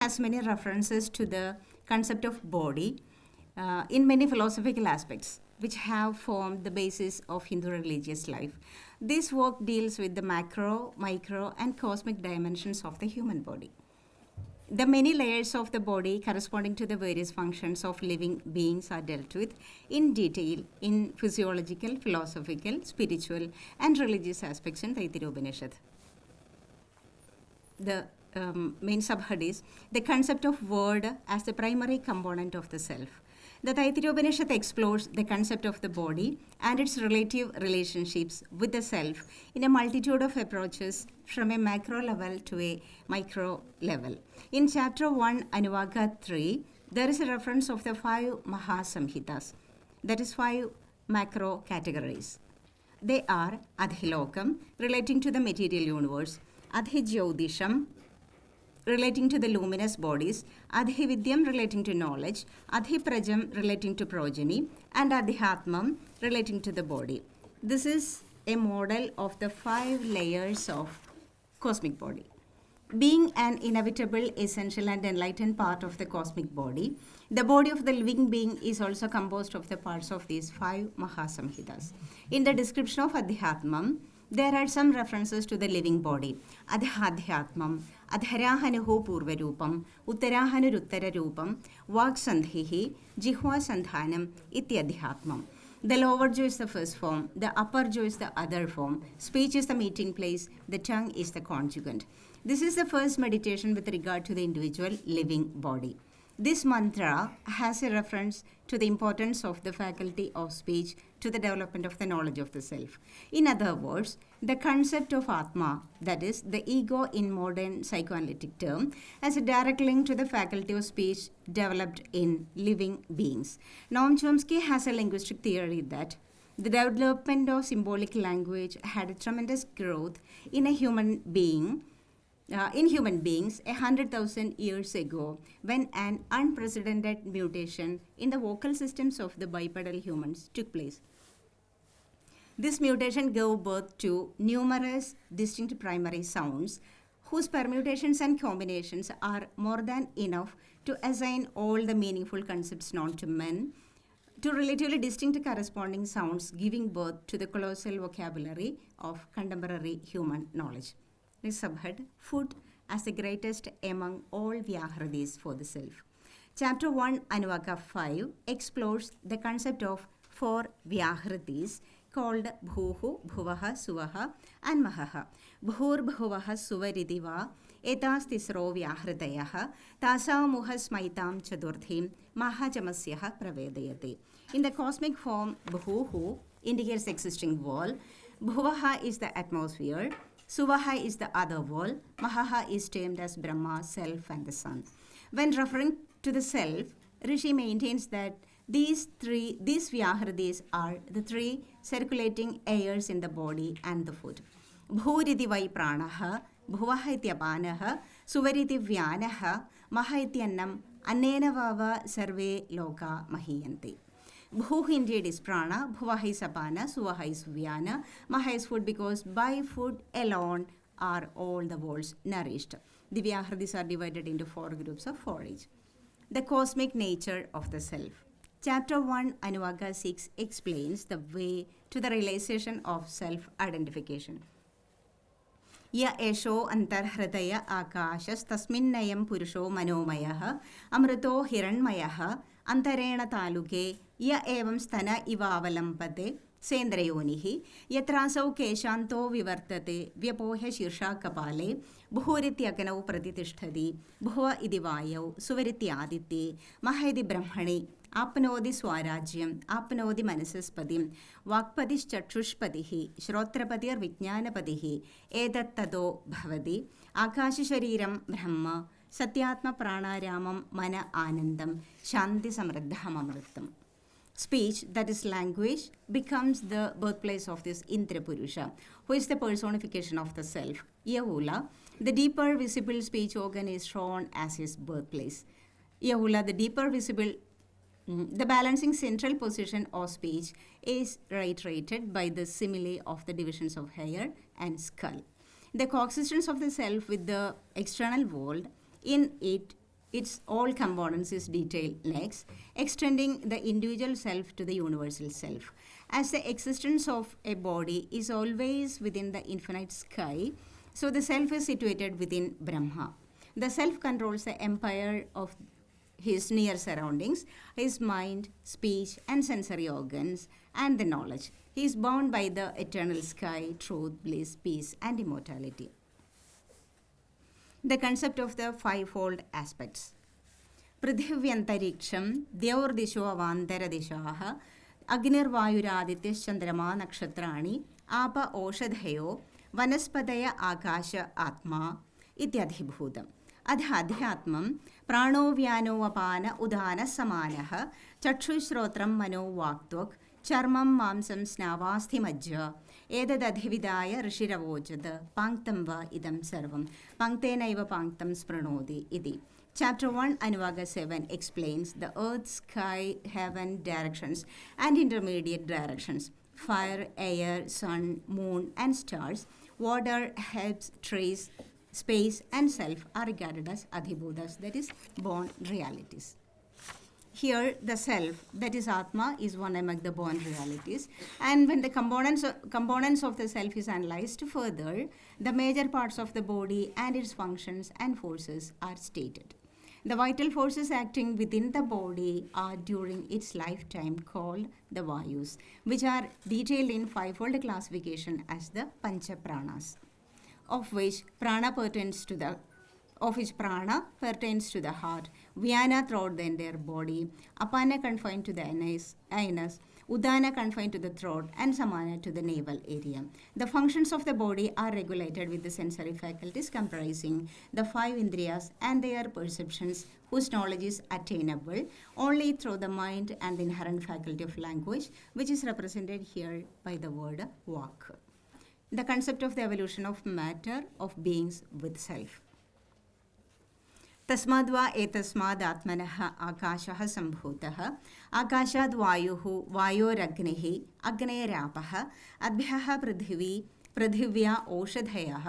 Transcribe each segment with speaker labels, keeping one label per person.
Speaker 1: has many references to the concept of body in many philosophical aspects, which have formed the basis of Hindu religious life. This work deals with the macro, micro, and cosmic dimensions of the human body. The many layers of the body corresponding to the various functions of living beings are dealt with in detail in physiological, philosophical, spiritual, and religious aspects in Taittiriya Upanishad. The main subhead is the concept of word as the primary component of the self. The Taittiriya Upanishad explores the concept of the body and its relative relationships with the self in a multitude of approaches from a macro level to a micro level. In chapter 1, Anuvaga 3, there is a reference of the 5 Mahasamhitas, that is 5 macro categories. They are Adhilokam, relating to the material universe, Adhijyodisham, relating to the luminous bodies, Adhividyam, relating to knowledge, Adhiprajam, relating to progeny, and Adhyatmam, relating to the body. This is a model of the 5 layers of cosmic body. Being an inevitable, essential, and enlightened part of the cosmic body, the body of the living being is also composed of the parts of these 5 Mahasamhitas. In the description of Adhyatmam, there are some references to the living body. Adhyatmam, Adharahanuho Purvarupam, Uttarahanuruttararupam, Vaksandhihi, Jihva Sandhanam, Ityadhyatmam. The lower jaw is the first form, the upper jaw is the other form, speech is the meeting place, the tongue is the conjugant. This is the first meditation with regard to the individual living body. This mantra has a reference to the importance of the faculty of speech to the development of the knowledge of the self. In other words, the concept of Atma, that is, the ego in modern psychoanalytic term, has a direct link to the faculty of speech developed in living beings. Noam Chomsky has a linguistic theory that the development of symbolic language had a tremendous growth in human beings 100,000 years ago, when an unprecedented mutation in the vocal systems of the bipedal humans took place. This mutation gave birth to numerous distinct primary sounds whose permutations and combinations are more than enough to assign all the meaningful concepts known to men to relatively distinct corresponding sounds, giving birth to the colossal vocabulary of contemporary human knowledge. This subhead, food as the greatest among all Vyahridis for the self. Chapter 1, Anuvaga 5, explores the concept of 4 Vyahridis called Bhuhu, Bhuvaha, Suvaha, and Mahaha. Bhur Bhuvaha Suvaridiva, Etas Tisro Vyahridayaha, Tasa Muhasmaitam Chadurthim, Mahajamasyaha Pravedayate. In the cosmic form, Bhuhu indicates the existing world, Bhuvaha is the atmosphere, Suvaha is the other world, Mahaha is termed as Brahma, self, and the sun. When referring to the self, Rishi maintains that these Vyahridis are the 3 circulating airs in the body and the food. Bhuriti vai pranaha, Bhuvaha ityapanaha, Suvariti vyanaha, Maha ityannam, Annena vava sarve loka mahiyanti. Bhu indeed is prana, Bhuvaha is apana, Suvaha is vyana, Maha is food, because by food alone are all the worlds nourished. The Vyahridis are divided into 4 groups of 4 each. The cosmic nature of the self. Chapter 1, Anuvaga 6 explains the way to the realization of self-identification. Ya esho antarhridaya akashas tasminnayam purusho manomayah amrito hiranmayah antarena taluke ya evam sthana ivavalampate Sendrayonihi yatrasau keshanto vivartate vyapohya shirsha kapale bhurityakanav pratitishthadi bhuva idi vayau suvariti aditye mahedi brahmani apnodi swarajyam apnodi manasaspadim vakpadis chakshushpadihi shrotrapadir vijnanapadihi edattado bhavati akashi shariram brahma satyatma pranaramam mana anandam shanti samraddham amritam. Speech, that is language, becomes the birthplace of this Indra Purusha, who is the personification of the self. Yahula, the deeper visible speech organ, is shown as his birthplace. Yahula, the deeper visible, the balancing central position of speech is reiterated by the simile of the divisions of hair and skull. The coexistence of the self with the external world, in it its all components is detailed next, extending the individual self to the universal self. As the existence of a body is always within the infinite sky, so the self is situated within Brahma. The self controls the empire of his near surroundings, his mind, speech, and sensory organs, and the knowledge. He is bound by the eternal sky, truth, bliss, peace, and immortality. The concept of the fivefold aspects. Prithivyantariksham, Dyaurdisho Avantaradishaha, Agnirvayuradityaschandrama Nakshatrani, Apa Oshadhayo, Vanaspadaya Akasha Atma, Ityadhibhutam. Adhyatmam, Prano Vyano Apana Udhana Samanaha, Chakshushrotram Mano Vaktvak, Charmam Mamsam Snavasthi Majja, Edadadhividaya Rishiravojada, Panktam Va Idam Sarvam, Panktenaiva Panktam Spranodi Idi. Chapter 1, Anuvaga 7 explains the earth, sky, heaven directions and intermediate directions. Fire, air, sun, moon, and stars, water, herbs, trees, space, and self are regarded as adhibhutas, that is, born realities. Here, the self, that is Atma, is one among the born realities. And when the components of the self is analyzed further, the major parts of the body and its functions and forces are stated. The vital forces acting within the body are during its lifetime called the Vayus, which are detailed in fivefold classification as the Pancha Pranas, of which prana pertains to the heart, Vyana throughout the entire body, Apana confined to the anus, Udana confined to the throat, and Samana to the navel area. The functions of the body are regulated with the sensory faculties comprising the five indriyas and their perceptions, whose knowledge is attainable only through the mind and the inherent faculty of language, which is represented here by the word vak. The concept of the evolution of matter of beings with self. तस्माद्वा एतस्माद् आत्मनः आकाशः सम्भूतः आकाशाद् वायुः वायोरग्निः अग्नेरापः अद्भ्यः पृथिवी पृथिव्या ओषधयः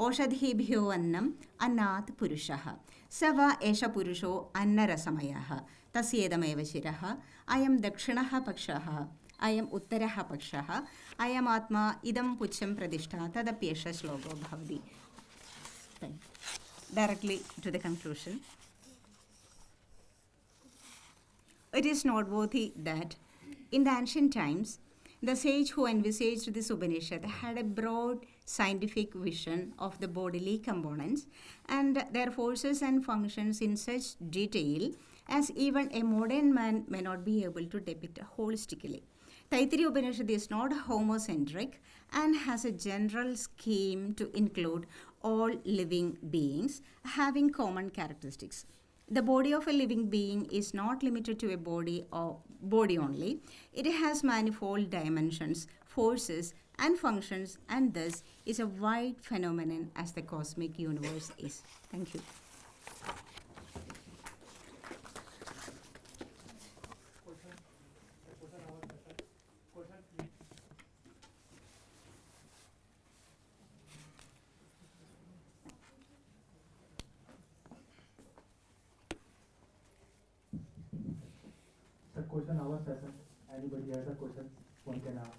Speaker 1: ओषधीभ्यो अन्नम् अन्नात् पुरुषः स वा एष पुरुषो अन्नरसमयः तस्येदमेव शिरः अयं दक्षिणः पक्षः अयम् उत्तरः पक्षः अयमात्मा इदं पुच्छं प्रतिष्ठा तदप्येष श्लोको भवति. Directly to the conclusion. It is noteworthy that in the ancient times, the sage who envisaged this Upanishad had a broad scientific vision of the bodily components and their forces and functions in such detail as even a modern man may not be able to depict holistically. Taittiriya Upanishad is not homocentric and has a general scheme to include all living beings having common characteristics. The body of a living being is not limited to a body only. It has manifold dimensions, forces, and functions, and thus is a wide phenomenon as the cosmic universe is. Thank you.
Speaker 2: Question hour session. Anybody has a question, one can ask.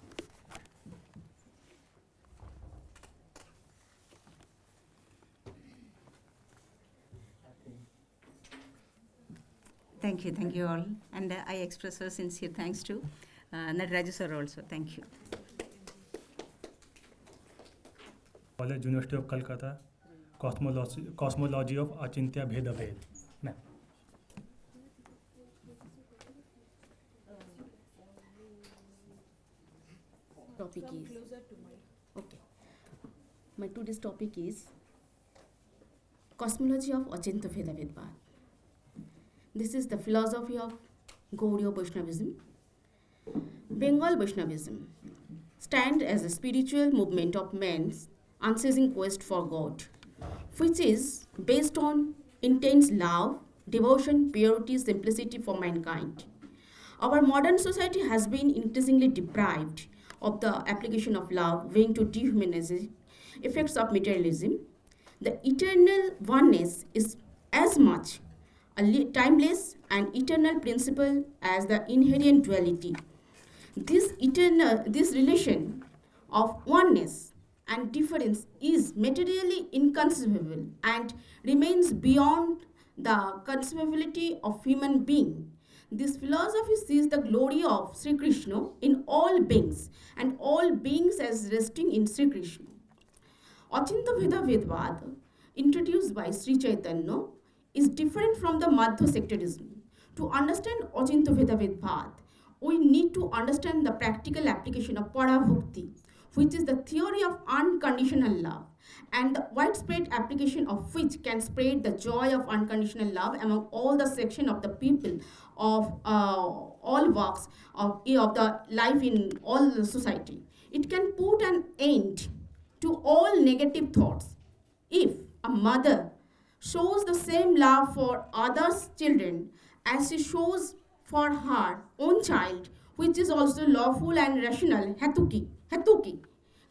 Speaker 1: Thank you all. And I express our sincere thanks to Nataraju sir also. Thank you.
Speaker 2: College, University of Calcutta, Cosmology of Achintya Bheda Bhed. Ma'am.
Speaker 3: Topic is okay. My today's topic is cosmology of Achintya Bheda Bhed. This is the philosophy of Gaudiya Vaishnavism. Bengal Vaishnavism stands as a spiritual movement of man's unceasing quest for God, which is based on intense love, devotion, purity, simplicity for mankind. Our modern society has been increasingly deprived of the application of love, owing to dehumanizing effects of materialism. The eternal oneness is as much timeless and eternal principle as the inherent duality. This relation of oneness and difference is materially inconceivable and remains beyond the conceivability of human being. This philosophy sees the glory of Sri Krishna in all beings and all beings as resting in Sri Krishna. Achinta Veda Vedvad, introduced by Sri Chaitanya, is different from the Madhya sectarism. To understand Achinta Veda Vedvad, we need to understand the practical application of Parabhakti, which is the theory of unconditional love, and the widespread application of which can spread the joy of unconditional love among all the section of the people of all walks of the life in all the society. It can put an end to all negative thoughts. If a mother shows the same love for others' children as she shows for her own child, which is also lawful and rational, hetuki,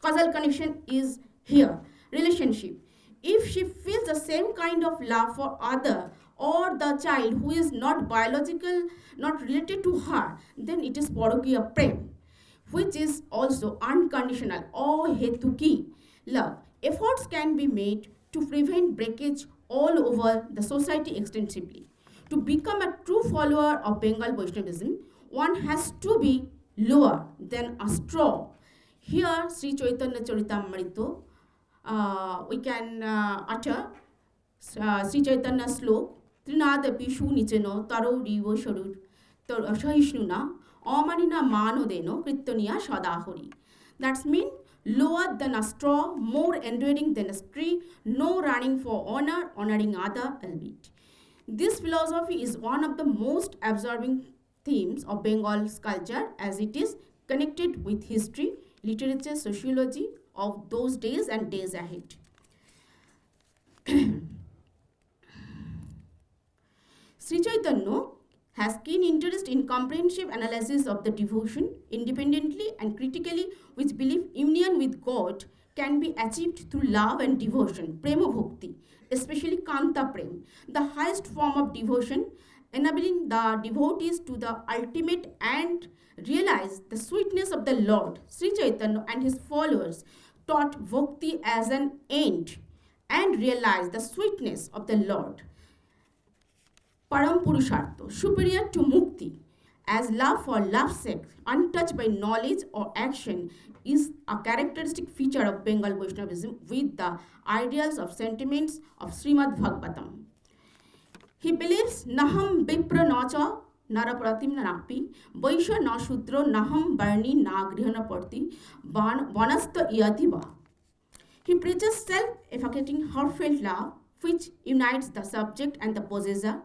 Speaker 3: causal connection is here, relationship. If she feels the same kind of love for other or the child who is not biological, not related to her, then it is parokiya prem, which is also unconditional or hetuki love. Efforts can be made to prevent breakage all over the society extensively. To become a true follower of Bengal Vaishnavism, one has to be lower than a straw. Here, Sri Chaitanya Charitamrita, we can utter Sri Chaitanya slok, Trinadapi Shu Nicheno, Taro Rivo Sharud, Sahishnuna, Omanina Mano Deno, Kritonia Shadahori. That's mean lower than a straw, more enduring than a tree, no running for honor, honoring other albeit. This philosophy is one of the most absorbing themes of Bengal's culture, as it is connected with history, literature, sociology of those days and days ahead. Sri Chaitanya has keen interest in comprehensive analysis of the devotion, independently and critically, which believe union with God can be achieved through love and devotion, prema bhakti, especially kanta prem, the highest form of devotion, enabling the devotees to the ultimate and realize the sweetness of the Lord. Sri Chaitanya and his followers taught bhakti as an end and realized the sweetness of the Lord. Param Purushartha, superior to mukti, as love for love's sake, untouched by knowledge or action, is a characteristic feature of Bengal Vaishnavism with the ideals of sentiments of Srimad Bhagavatam. He believes Naham Vipra Nacha Narapratim Napi, Vaisha Na Shudro Naham Barni Na Grihana Parti, Vanasta Yadiva. He preaches self-effacating heartfelt love which unites the subject and the possessor.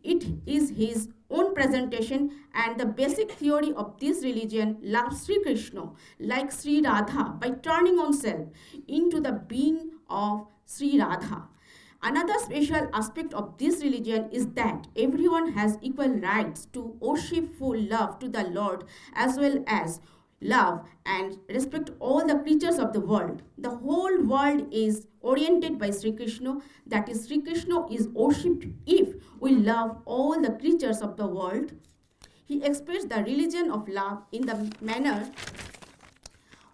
Speaker 3: It is his own presentation and the basic theory of this religion loves Sri Krishna like Sri Radha by turning oneself into the being of Sri Radha. Another special aspect of this religion is that everyone has equal rights to worshipful love to the Lord as well as love and respect all the creatures of the world. The whole world is oriented by Sri Krishna, that is, Sri Krishna is worshipped if we love all the creatures of the world. He expressed the religion of love in the manner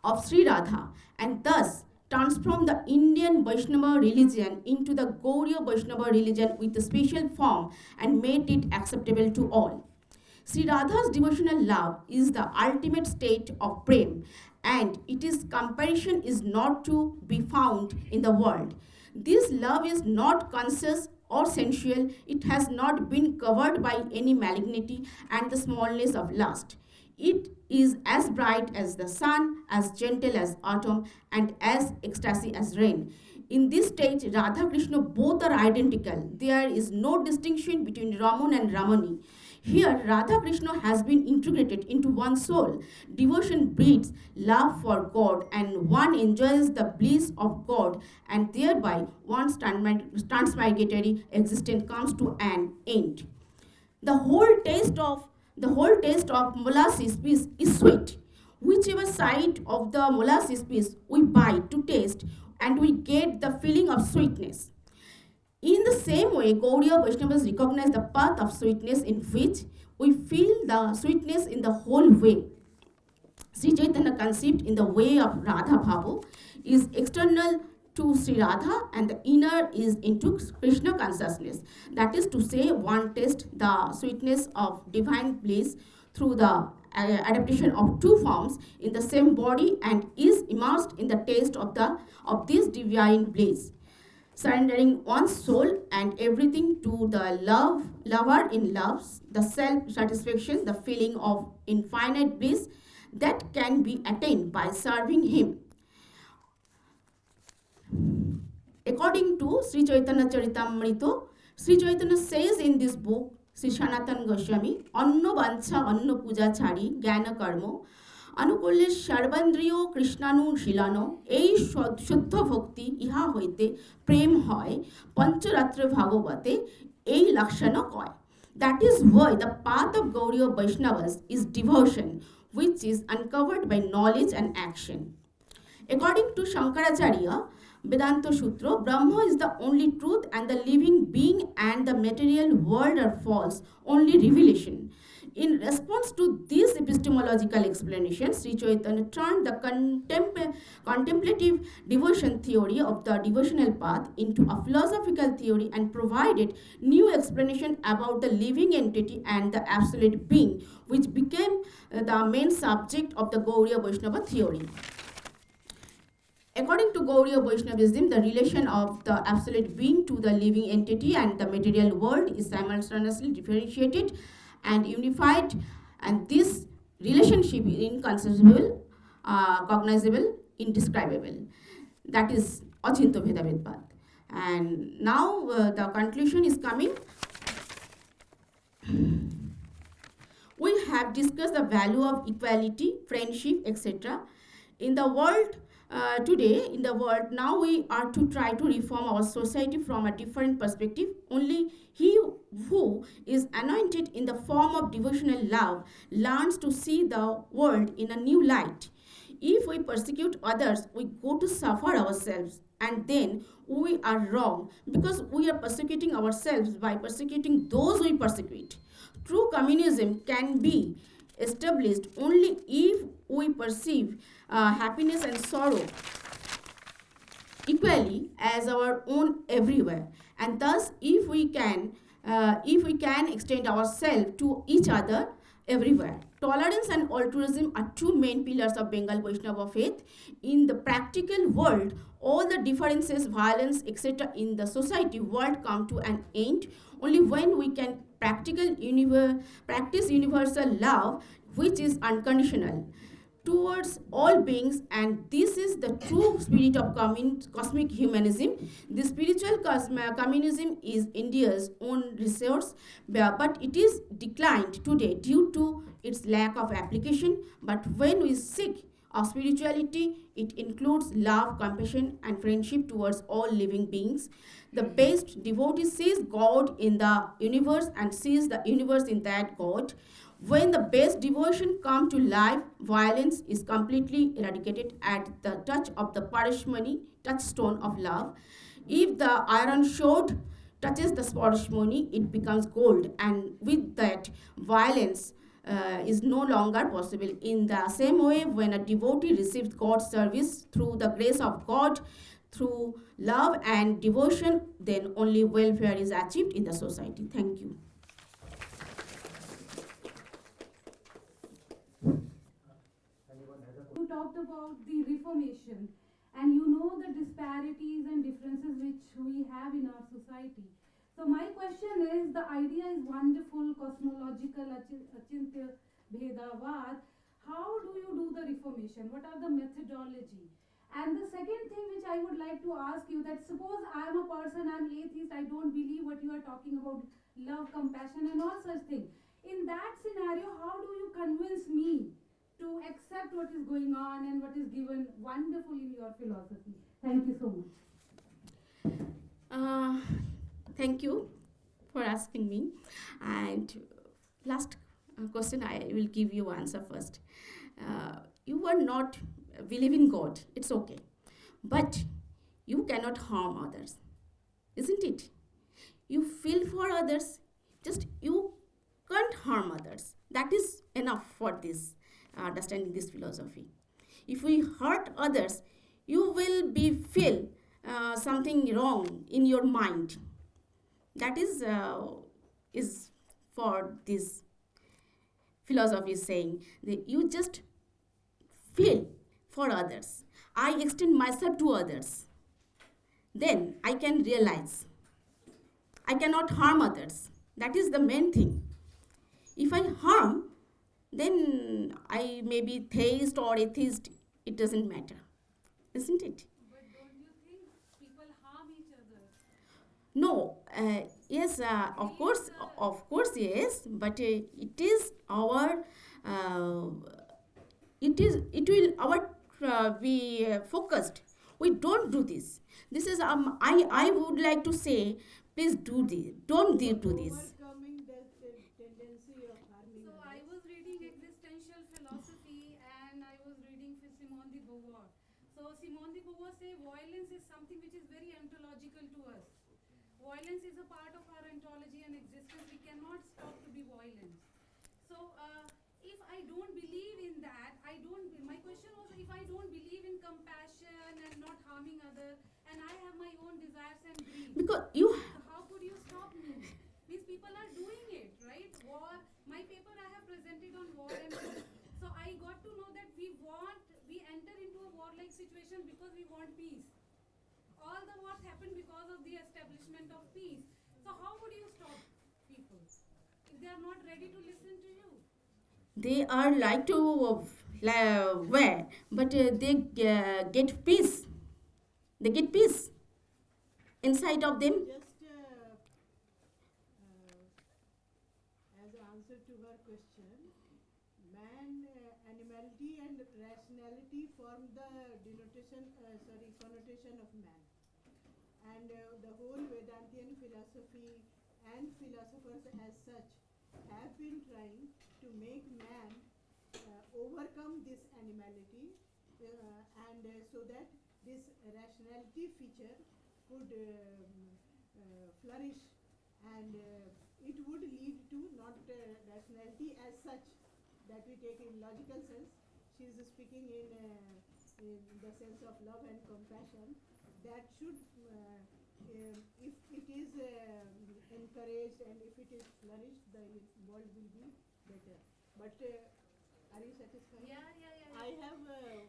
Speaker 3: of Sri Radha and thus transformed the Indian Vaishnava religion into the Gauriya Vaishnava religion with a special form and made it acceptable to all. Sri Radha's devotional love is the ultimate state of prem, and its comparison is not to be found in the world. This love is not conscious or sensual. It has not been covered by any malignity and the smallness of lust. It is as bright as the sun, as gentle as autumn, and as ecstasy as rain. In this stage, Radha Krishna both are identical. There is no distinction between Raman and Ramani. Here, Radha Krishna has been integrated into one soul. Devotion breeds love for God, and one enjoys the bliss of God, and thereby one's transmigratory existence comes to an end. The whole taste of molasses piece is sweet. Whichever side of the molasses piece we bite to taste, and we get the feeling of sweetness. In the same way, Gaudiya Vaishnavas recognize the path of sweetness in which we feel the sweetness in the whole way. Sri Chaitanya conceived in the way of Radha Bhava is external to Sri Radha and the inner is into Krishna consciousness. That is to say, one tastes the sweetness of divine bliss through the adaptation of two forms in the same body and is immersed in the taste of this divine bliss, surrendering one's soul and everything to the lover in loves, the self-satisfaction, the feeling of infinite bliss that can be attained by serving him. According to Sri Chaitanya Charitamrita, Sri Chaitanya says in this book, Sri Sanatana Goswami, Anno Vancha Anno Puja Chari, Gyana Karma, Anukulle Sarvandriyo Krishnanu Shilano, Ei Shuddha Bhakti, Iha Hoite, Prem Hoy, Pancharatra Bhagavate, Ei Lakshana Koy. That is why the path of Gaudiya Vaishnavas is devotion, which is uncovered by knowledge and action. According to Shankaracharya, Vedanta Sutra, Brahma is the only truth and the living being and the material world are false, only revelation. In response to this epistemological explanation, Sri Chaitanya turned the contemplative devotion theory of the devotional path into a philosophical theory and provided new explanation about the living entity and the absolute being, which became the main subject of the Gaudiya Vaishnava theory. According to Gaudiya Vaishnavism, the relation of the absolute being to the living entity and the material world is simultaneously differentiated and unified, and this relationship is inconceivable, cognizable, indescribable. That is Achinto Bheda Vedpat. And now the conclusion is coming. We have discussed the value of equality, friendship, etc. In the world today, in the world now, we are to try to reform our society from a different perspective. Only he who is anointed in the form of devotional love learns to see the world in a new light. If we persecute others, we go to suffer ourselves, and then we are wrong because we are persecuting ourselves by persecuting those we persecute. True communism can be established only if we perceive happiness and sorrow equally as our own everywhere, and thus if we can extend ourselves to each other everywhere. Tolerance and altruism are two main pillars of Bengal Vaishnava faith. In the practical world, all the differences, violence, etc. in the society world come to an end only when we can practice universal love, which is unconditional towards all beings, and this is the true spirit of cosmic humanism. The spiritual communism is India's own resource, but it is declined today due to its lack of application. But when we seek of spirituality, it includes love, compassion, and friendship towards all living beings. The best devotee sees God in the universe and sees the universe in that God. When the best devotion comes to life, violence is completely eradicated at the touch of the parashmani, touchstone of love. If the iron sword touches the parashmani, it becomes gold, and with that, violence is no longer possible. In the same way, when a devotee receives God's service through the grace of God, through love and devotion, then only welfare is achieved in the society. Thank you.
Speaker 4: You talked about the Reformation, and you know the disparities and differences which we have in our society. So my question is, the idea is wonderful, cosmological, achintya bhedavad. How do you do the Reformation? What are the methodology? And the second thing which I would like to ask you, that suppose I am a person, I am atheist, I don't believe what you are talking about, love, compassion and all such things. In that scenario, how do you convince me to accept what is going on and what is given wonderful in your philosophy? Thank you so much.
Speaker 3: Thank you for asking me. And last question, I will give you answer first. You are not believe in God, it's okay, but you cannot harm others, isn't it? you feel for others, just you can't harm others. That is enough for this understanding this philosophy. If we hurt others, you will be feel something wrong in your mind. That is for this philosophy saying that you just feel for others. I extend myself to others. Then I can realize I cannot harm others. That is the main thing. If I harm, then I may be theist or atheist. It doesn't matter, isn't it?
Speaker 4: But don't you think people harm each other?
Speaker 3: No, yes, of course, yes. But it is our, it will our be focused. We don't do this. This is I would like to say, please do this. Don't do this.
Speaker 5: Overcoming that tendency of harming
Speaker 4: So I
Speaker 5: others.
Speaker 4: was reading existential philosophy and I was reading Simone de Beauvoir. So Simone de Beauvoir say violence is something which is very ontological to us. Violence is a part of our ontology and existence. We cannot stop to be violent. So if I don't believe in that, my question was, if I don't believe in compassion and not harming others, and I have my own desires and dreams,
Speaker 3: Because you,
Speaker 4: so how could you stop me? Means people are doing it, right? War. My paper I have presented on war and peace. So I got to know that we enter into a warlike situation because we want peace. All the wars happen because of the establishment of peace. So how would you stop people if they are not ready to listen to you?
Speaker 3: they are like to wear, but they get peace. They get peace inside of them.
Speaker 5: Just as an answer to her question, man, animality and rationality form the connotation of man. And the whole Vedantian philosophy and philosophers as such have been trying to make man overcome this animality so that this rationality feature could flourish, and it would lead to not rationality as such that we take in logical sense. She is speaking in the sense of love and compassion. That should, if it is encouraged and if it is flourished, the world will be better. But are you satisfied?
Speaker 4: Yeah.
Speaker 5: I have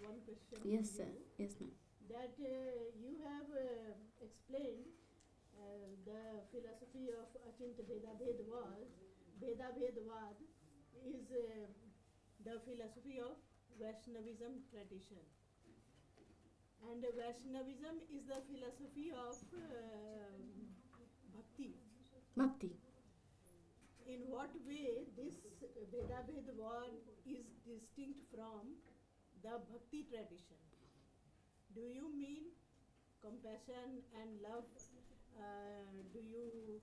Speaker 5: one question.
Speaker 3: Yes,
Speaker 5: for
Speaker 3: sir.
Speaker 5: you.
Speaker 3: Yes, ma'am.
Speaker 5: That you have explained the philosophy of Achintya Bheda Bhedvad is the philosophy of Vaishnavism tradition. And Vaishnavism is the philosophy of bhakti.
Speaker 3: Bhakti.
Speaker 5: In what way this Veda Bhedavad is distinct from the bhakti tradition? Do you mean compassion and love? Do you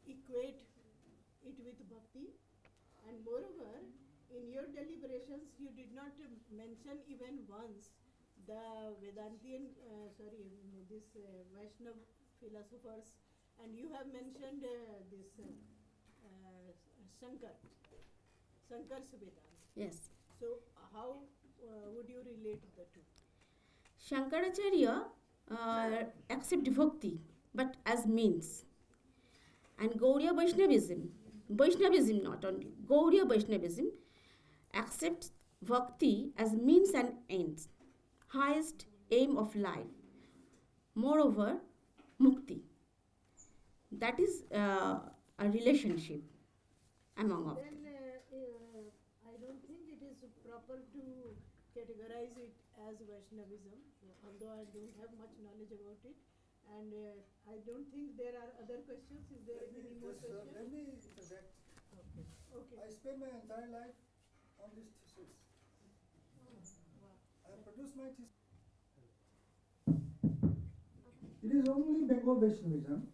Speaker 5: equate it with bhakti? And moreover, in your deliberations, you did not mention even once the Vedantian, this Vaishnav philosophers, and you have mentioned this Shankar's Vedanta.
Speaker 3: Yes.
Speaker 5: So how would you relate the two?
Speaker 3: Shankaracharya accept bhakti, but as means. And Gauriya Vaishnavism not only, Gauriya Vaishnavism accepts bhakti as means and ends, highest aim of life. Moreover, mukti. That is a relationship among of them.
Speaker 5: Then I don't think it is proper to categorize it as Vaishnavism, although I don't have much knowledge about it. And I don't think there are other questions. Is there any more
Speaker 6: Let
Speaker 5: questions?
Speaker 6: me interject.
Speaker 5: Okay.
Speaker 6: I spent my entire life on this thesis.
Speaker 5: Wow.
Speaker 6: I produced my thesis. It is only Bengal Vaishnavism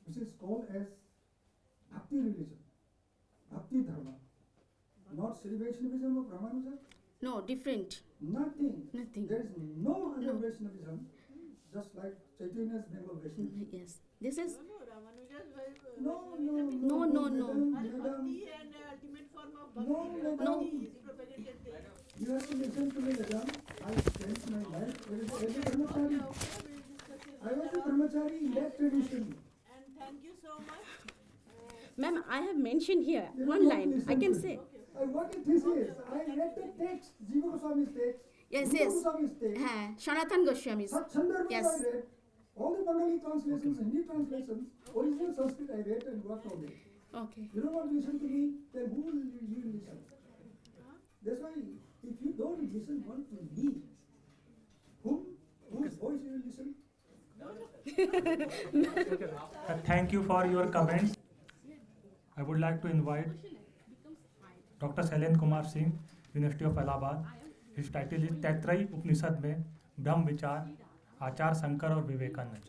Speaker 6: which is called as Bhakti religion, Bhakti Dharma, not Shri Vaishnavism of Ramanuja.
Speaker 3: No, different.
Speaker 6: Nothing.
Speaker 3: Nothing.
Speaker 6: There is no other
Speaker 3: No.
Speaker 6: Vaishnavism just like Chaitanya's Bengal Vaishnavism.
Speaker 3: Yes. This is
Speaker 5: No, Ramanuja's
Speaker 6: No.
Speaker 3: No.
Speaker 6: Madam.
Speaker 5: Bhakti and ultimate form of bhakti.
Speaker 6: No, madam.
Speaker 5: Bhakti is propagated there.
Speaker 6: You have to listen to me, madam. I spent my life as a brahmachari.
Speaker 5: Okay, we'll discuss it
Speaker 6: I was a
Speaker 5: later on.
Speaker 6: brahmachari in that tradition.
Speaker 5: And thank you so much.
Speaker 3: Ma'am, I have mentioned here
Speaker 6: You
Speaker 3: one
Speaker 6: don't
Speaker 3: line.
Speaker 6: listen
Speaker 3: I can
Speaker 6: to
Speaker 3: say.
Speaker 6: it. What is this is? I read the text, Jiva Goswami's text.
Speaker 3: Yes,
Speaker 6: Jiva
Speaker 3: yes.
Speaker 6: Goswami's text.
Speaker 3: Sanatan Goswami's.
Speaker 6: Sacchidananda
Speaker 3: Yes.
Speaker 6: I read. All the Bengali translations, Hindi translations, original Sanskrit I read and worked on it.
Speaker 3: Okay.
Speaker 6: You don't want to listen to me, then who will you listen? That's why if you don't listen one to me, whose voice you will listen?
Speaker 2: Thank you for your comments. I would like to invite Dr. Shailen Kumar Singh, University of Allahabad. His title is तैतरई उपनिषद में ब्रह्म विचार, आचार्य शंकर और Vivekananda.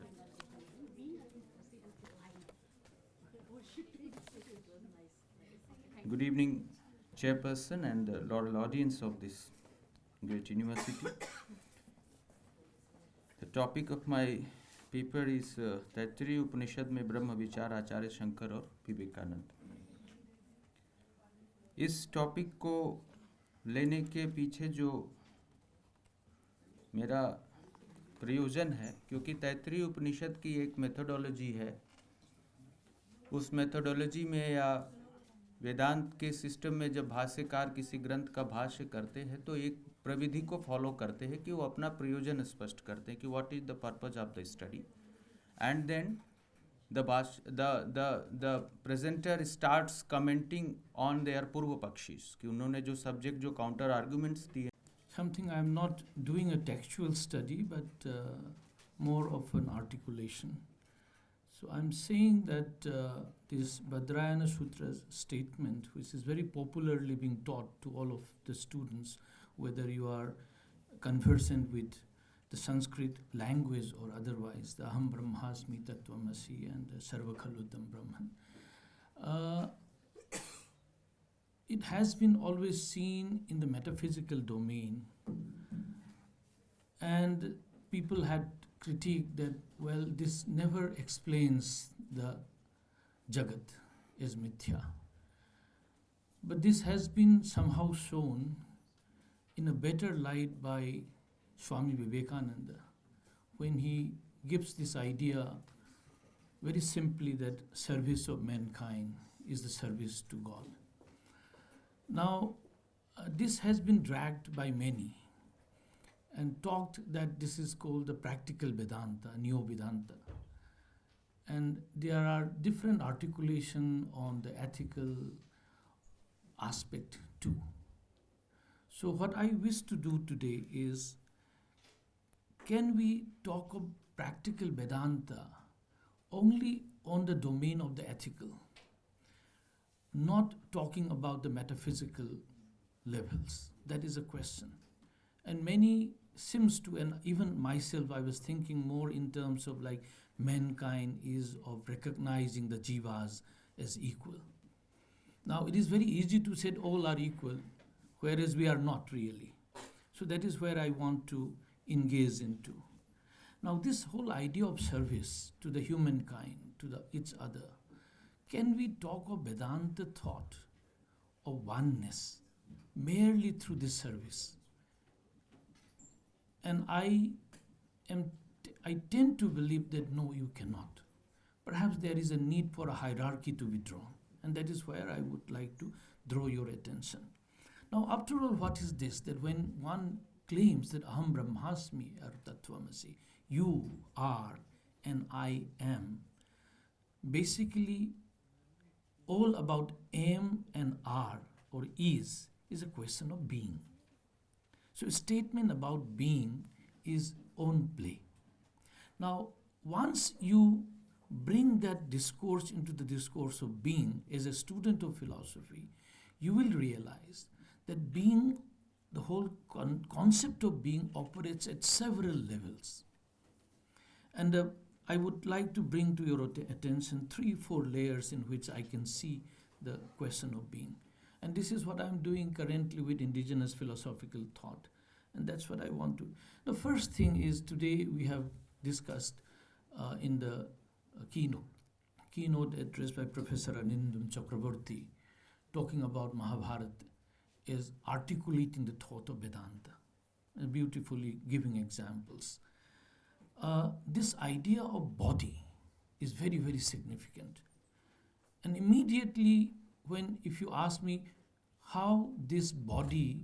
Speaker 7: Good evening, Chairperson and the lauded audience of this great university. The topic of my paper is तैतरई उपनिषद में ब्रह्म विचार, आचार्य शंकर और विवेकानंद. इस topic को लेने के पीछे जो मेरा प्रयोजन है, क्योंकि तैतरई उपनिषद की एक मेथोडोलॉजी है, उस मेथोडोलॉजी में या वेदांत के सिस्टम में जब भाष्यकार किसी ग्रंथ का भाष्य करते हैं तो एक प्रविधि को फॉलो करते हैं कि वो अपना प्रयोजन स्पष्ट करते हैं कि what is the purpose of the study, and then the presenter starts commenting on their पूर्व पक्षीस कि उन्होंने जो सब्जेक्ट जो काउंटर आर्गुमेंट्स दिए.
Speaker 8: Something I am not doing a textual study, but more of an articulation. So I'm saying that this Badrayana Sutra's statement, which is very popularly being taught to all of the students, whether you are conversant with the Sanskrit language or otherwise, the Aham Brahmasmi Tattvamasi and the Sarva Khaludam Brahman. It has been always seen in the metaphysical domain, and people had critiqued that, well, this never explains the Jagat as mithya. But this has been somehow shown in a better light by Swami Vivekananda when he gives this idea very simply that service of mankind is the service to God. Now, this has been dragged by many and talked that this is called the practical Vedanta, Neo-Vedanta. And there are different articulation on the ethical aspect too. So what I wish to do today is, can we talk of practical Vedanta only on the domain of the ethical, not talking about the metaphysical levels? That is a question. And many seems to, and even myself, I was thinking more in terms of like mankind is of recognizing the jivas as equal. Now it is very easy to say all are equal, whereas we are not really. So that is where I want to engage into. Now this whole idea of service to the humankind, to each other, can we talk of Vedanta thought of oneness merely through this service? And I tend to believe that no, you cannot. Perhaps there is a need for a hierarchy to be drawn, and that is where I would like to draw your attention. Now, after all, what is this? That when one claims that Aham Brahmasmi or Tattvamasi, you are and I am, basically all about am and are or is a question of being. So a statement about being is own play. Now, once you bring that discourse into the discourse of being as a student of philosophy, you will realize that being, the whole concept of being operates at several levels. And I would like to bring to your attention 3-4 layers in which I can see the question of being. And this is what I'm doing currently with indigenous philosophical thought. And that's what I want to. The first thing is, today we have discussed in the keynote keynote address by Professor Arindam Chakrabarti talking about Mahabharata is articulating the thought of Vedanta, and beautifully giving examples. This idea of body is very, very significant. And immediately, if you ask me how this body,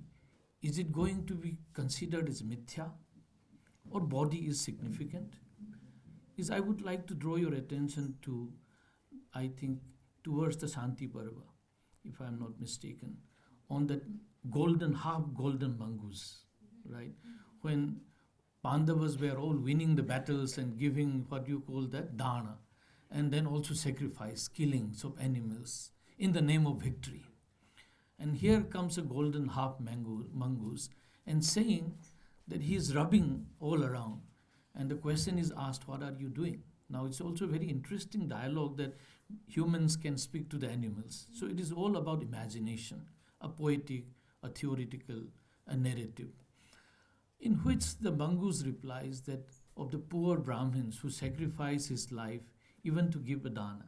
Speaker 8: is it going to be considered as mithya or body is significant, is I would like to draw your attention to, I think, towards the Shanti Parva, if I am not mistaken, on that half golden mangoose, right? When Pandavas were all winning the battles and giving what you call that dana, and then also sacrifice, killings of animals in the name of victory. And here comes a golden half mongoose and saying that he is rubbing all around. And the question is asked, what are you doing? Now it's also a very interesting dialogue that humans can speak to the animals. So it is all about imagination, a poetic, a theoretical, a narrative, in which the mongoose replies that of the poor Brahmins who sacrifice his life even to give a dana.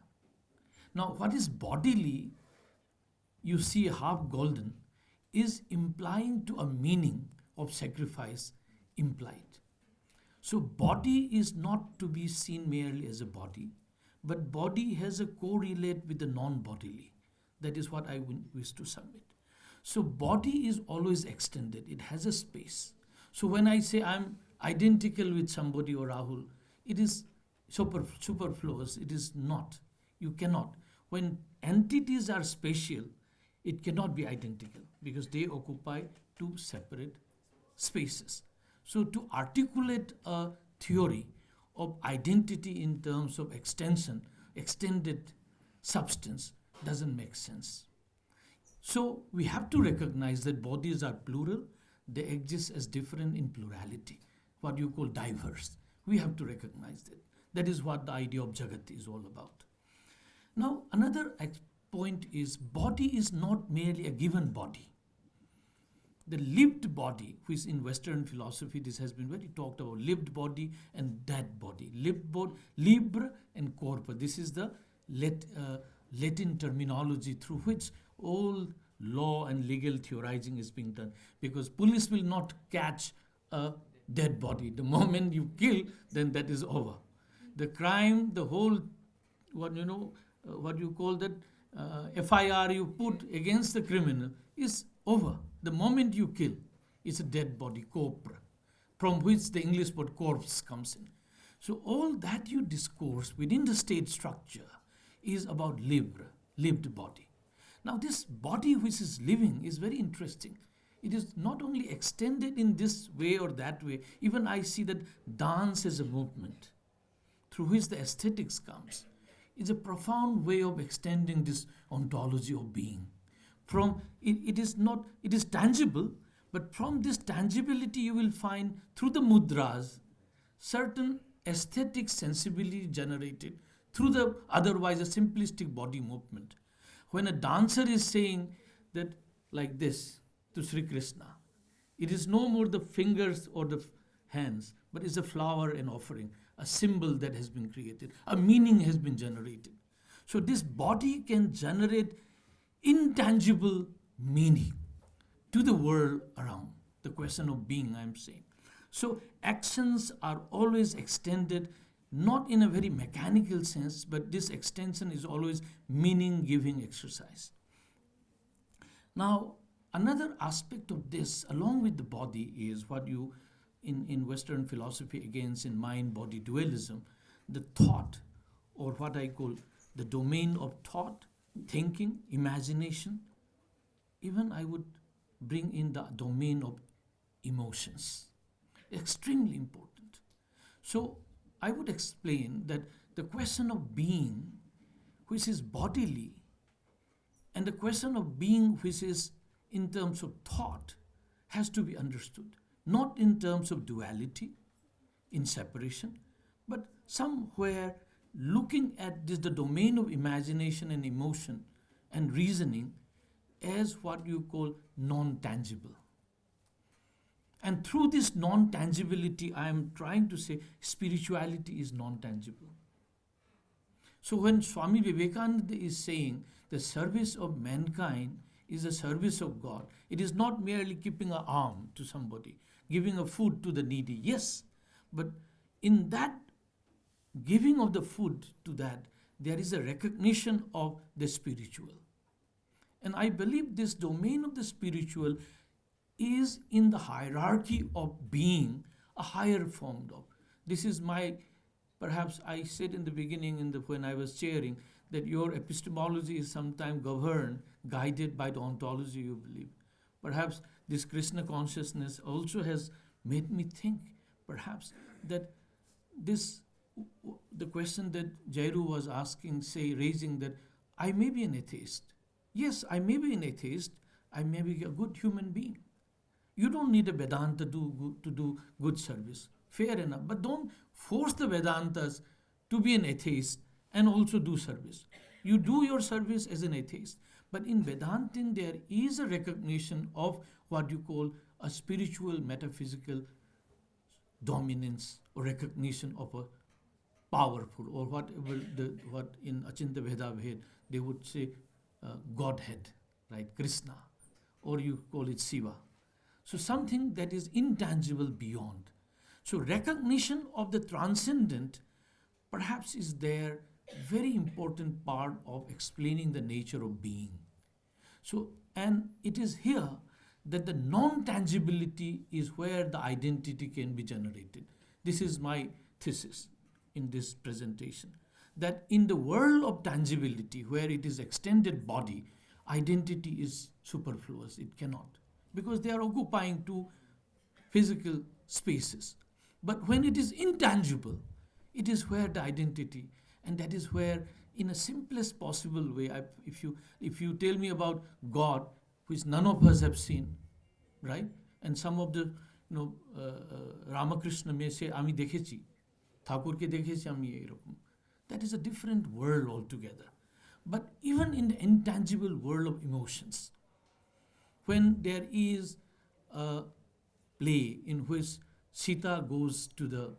Speaker 8: Now what is bodily, you see half golden, is implying to a meaning of sacrifice implied. So body is not to be seen merely as a body, but body has a correlate with the non-bodily. That is what I wish to submit. So body is always extended. It has a space. So when I say I'm identical with somebody or Rahul, it is superfluous. It is not. You cannot. When entities are spatial, it cannot be identical because they occupy two separate spaces. So to articulate a theory of identity in terms of extended substance doesn't make sense. So we have to recognize that bodies are plural. They exist as different in plurality, what you call diverse. We have to recognize that. That is what the idea of Jagat is all about. Now, another point is body is not merely a given body. The lived body, which in Western philosophy this has been very talked about, lived body and dead body. Lived body, libre and corpus. This is the Latin terminology through which all law and legal theorizing is being done. Because police will not catch a dead body. The moment you kill, then that is over. The crime, the whole, what you call that, FIR you put against the criminal is over. The moment you kill, it's a dead body, corpus, from which the English word corpse comes in. So all that you discourse within the state structure is about lived body. Now this body which is living is very interesting. It is not only extended in this way or that way. Even I see that dance as a movement through which the aesthetics comes. It's a profound way of extending this ontology of being. It is tangible, but from this tangibility you will find through the mudras certain aesthetic sensibility generated through the otherwise a simplistic body movement. When a dancer is saying that like this to Sri Krishna, it is no more the fingers or the hands, but is a flower and offering, a symbol that has been created, a meaning has been generated. So this body can generate intangible meaning to the world around, the question of being, I'm saying. So actions are always extended, not in a very mechanical sense, but this extension is always meaning-giving exercise. Now, another aspect of this, along with the body, is what you, in Western philosophy, against in mind-body dualism, the thought, or what I call the domain of thought, thinking, imagination. Even I would bring in the domain of emotions. Extremely important. So I would explain that the question of being, which is bodily, and the question of being, which is in terms of thought, has to be understood. Not in terms of duality, in separation, but somewhere looking at this, the domain of imagination and emotion and reasoning as what you call non-tangible. And through this non-tangibility, I am trying to say spirituality is non-tangible. So when Swami Vivekananda is saying the service of mankind is a service of God, it is not merely keeping an arm to somebody, giving a food to the needy. Yes, but in that giving of the food to that, there is a recognition of the spiritual. And I believe this domain of the spiritual is in the hierarchy of being a higher form of. This is my, perhaps I said in the beginning when I was chairing, that your epistemology is sometimes governed, guided by the ontology you believe. Perhaps this Krishna consciousness also has made me think, perhaps, that the question that Jairu was asking, raising that I may be an atheist. Yes, I may be an atheist. I may be a good human being. You don't need a Vedanta to do good service. Fair enough. But don't force the Vedantas to be an atheist and also do service. You do your service as an atheist. But in Vedantin, there is a recognition of what you call a spiritual, metaphysical dominance or recognition of a powerful, or what in Achinta Veda Ved they would say Godhead, right? Krishna, or you call it Shiva. So something that is intangible beyond. So recognition of the transcendent perhaps is there very important part of explaining the nature of being. So, and it is here that the non-tangibility is where the identity can be generated. This is my thesis in this presentation, that in the world of tangibility, where it is extended body, identity is superfluous. It cannot, because they are occupying two physical spaces. But when it is intangible, it is where the identity, and that is where, in a simplest possible way, if you tell me about God, which none of us have seen, right? And some of the, Ramakrishna may say, "Ami dekhechi, Thakur ke dekhechi ami erokom." That is a different world altogether. But even in the intangible world of emotions, when there is a play in which Sita goes to the,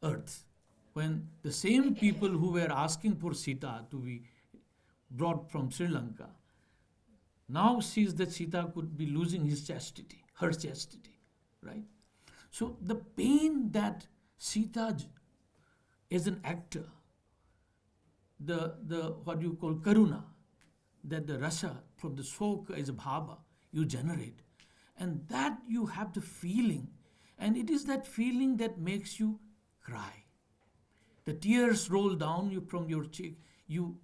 Speaker 8: earth, when the same people who were asking for Sita to be brought from Sri Lanka now sees that Sita could be losing her chastity, right? So the pain that Sita, as an actor, the what you call karuna, that the rasa from the shok as a bhava you generate, and that you have the feeling, and it is that feeling that makes you cry. The tears roll down you from your cheek. You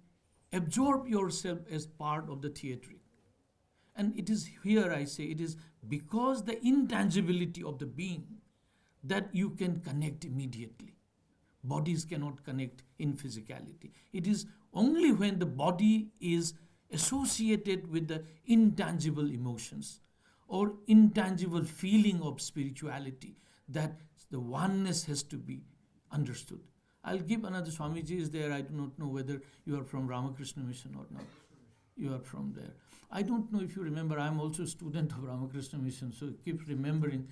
Speaker 8: absorb yourself as part of the theatric. And it is here I say, it is because the intangibility of the being that you can connect immediately. Bodies cannot connect in physicality. It is only when the body is associated with the intangible emotions or intangible feeling of spirituality that the oneness has to be understood. I'll give another. Swamiji is there. I do not know whether you are from Ramakrishna Mission or not. You are from there. I don't know if you remember, I'm also a student of Ramakrishna Mission, so keep remembering,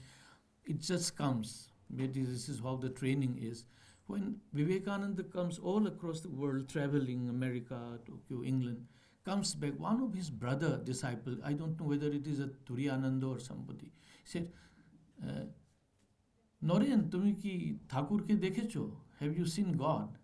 Speaker 8: it just comes. Maybe this is how the training is. When Vivekananda comes all across the world, traveling, America, Tokyo, England, comes back, one of his brother disciple, I don't know whether it is a Turiyananda or somebody, said, Noren, tumi ki Thakur ke dekhecho? Have you seen God?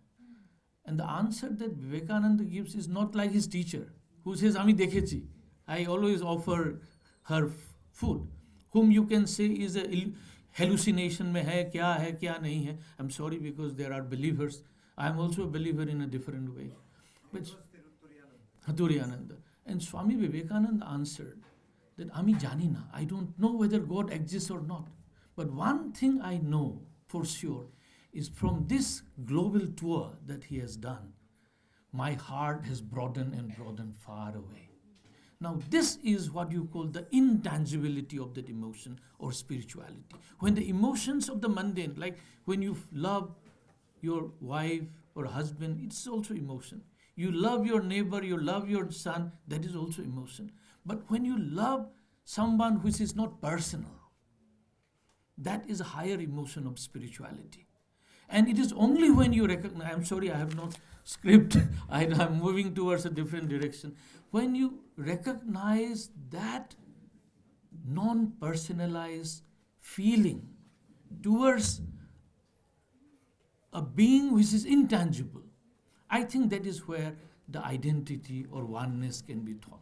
Speaker 8: And the answer that Vivekananda gives is not like his teacher, who says, Ami dekhechi. I always offer her food, whom you can say is a hallucination mein hai kya nahi hai. I'm sorry, because there are believers. I'm also a believer in a different way. But Turiyananda. And Swami Vivekananda answered that Ami janina, I don't know whether God exists or not. But one thing I know for sure is from this global tour that he has done, my heart has broadened and broadened far away. Now this is what you call the intangibility of that emotion or spirituality. When the emotions of the mundane, like when you love your wife or husband, it's also emotion. You love your neighbor, you love your son, that is also emotion. But when you love someone which is not personal, that is a higher emotion of spirituality. And it is only when you recognize, I'm sorry, I have no script, I'm moving towards a different direction. When you recognize that non-personalized feeling towards a being which is intangible, I think that is where the identity or oneness can be taught.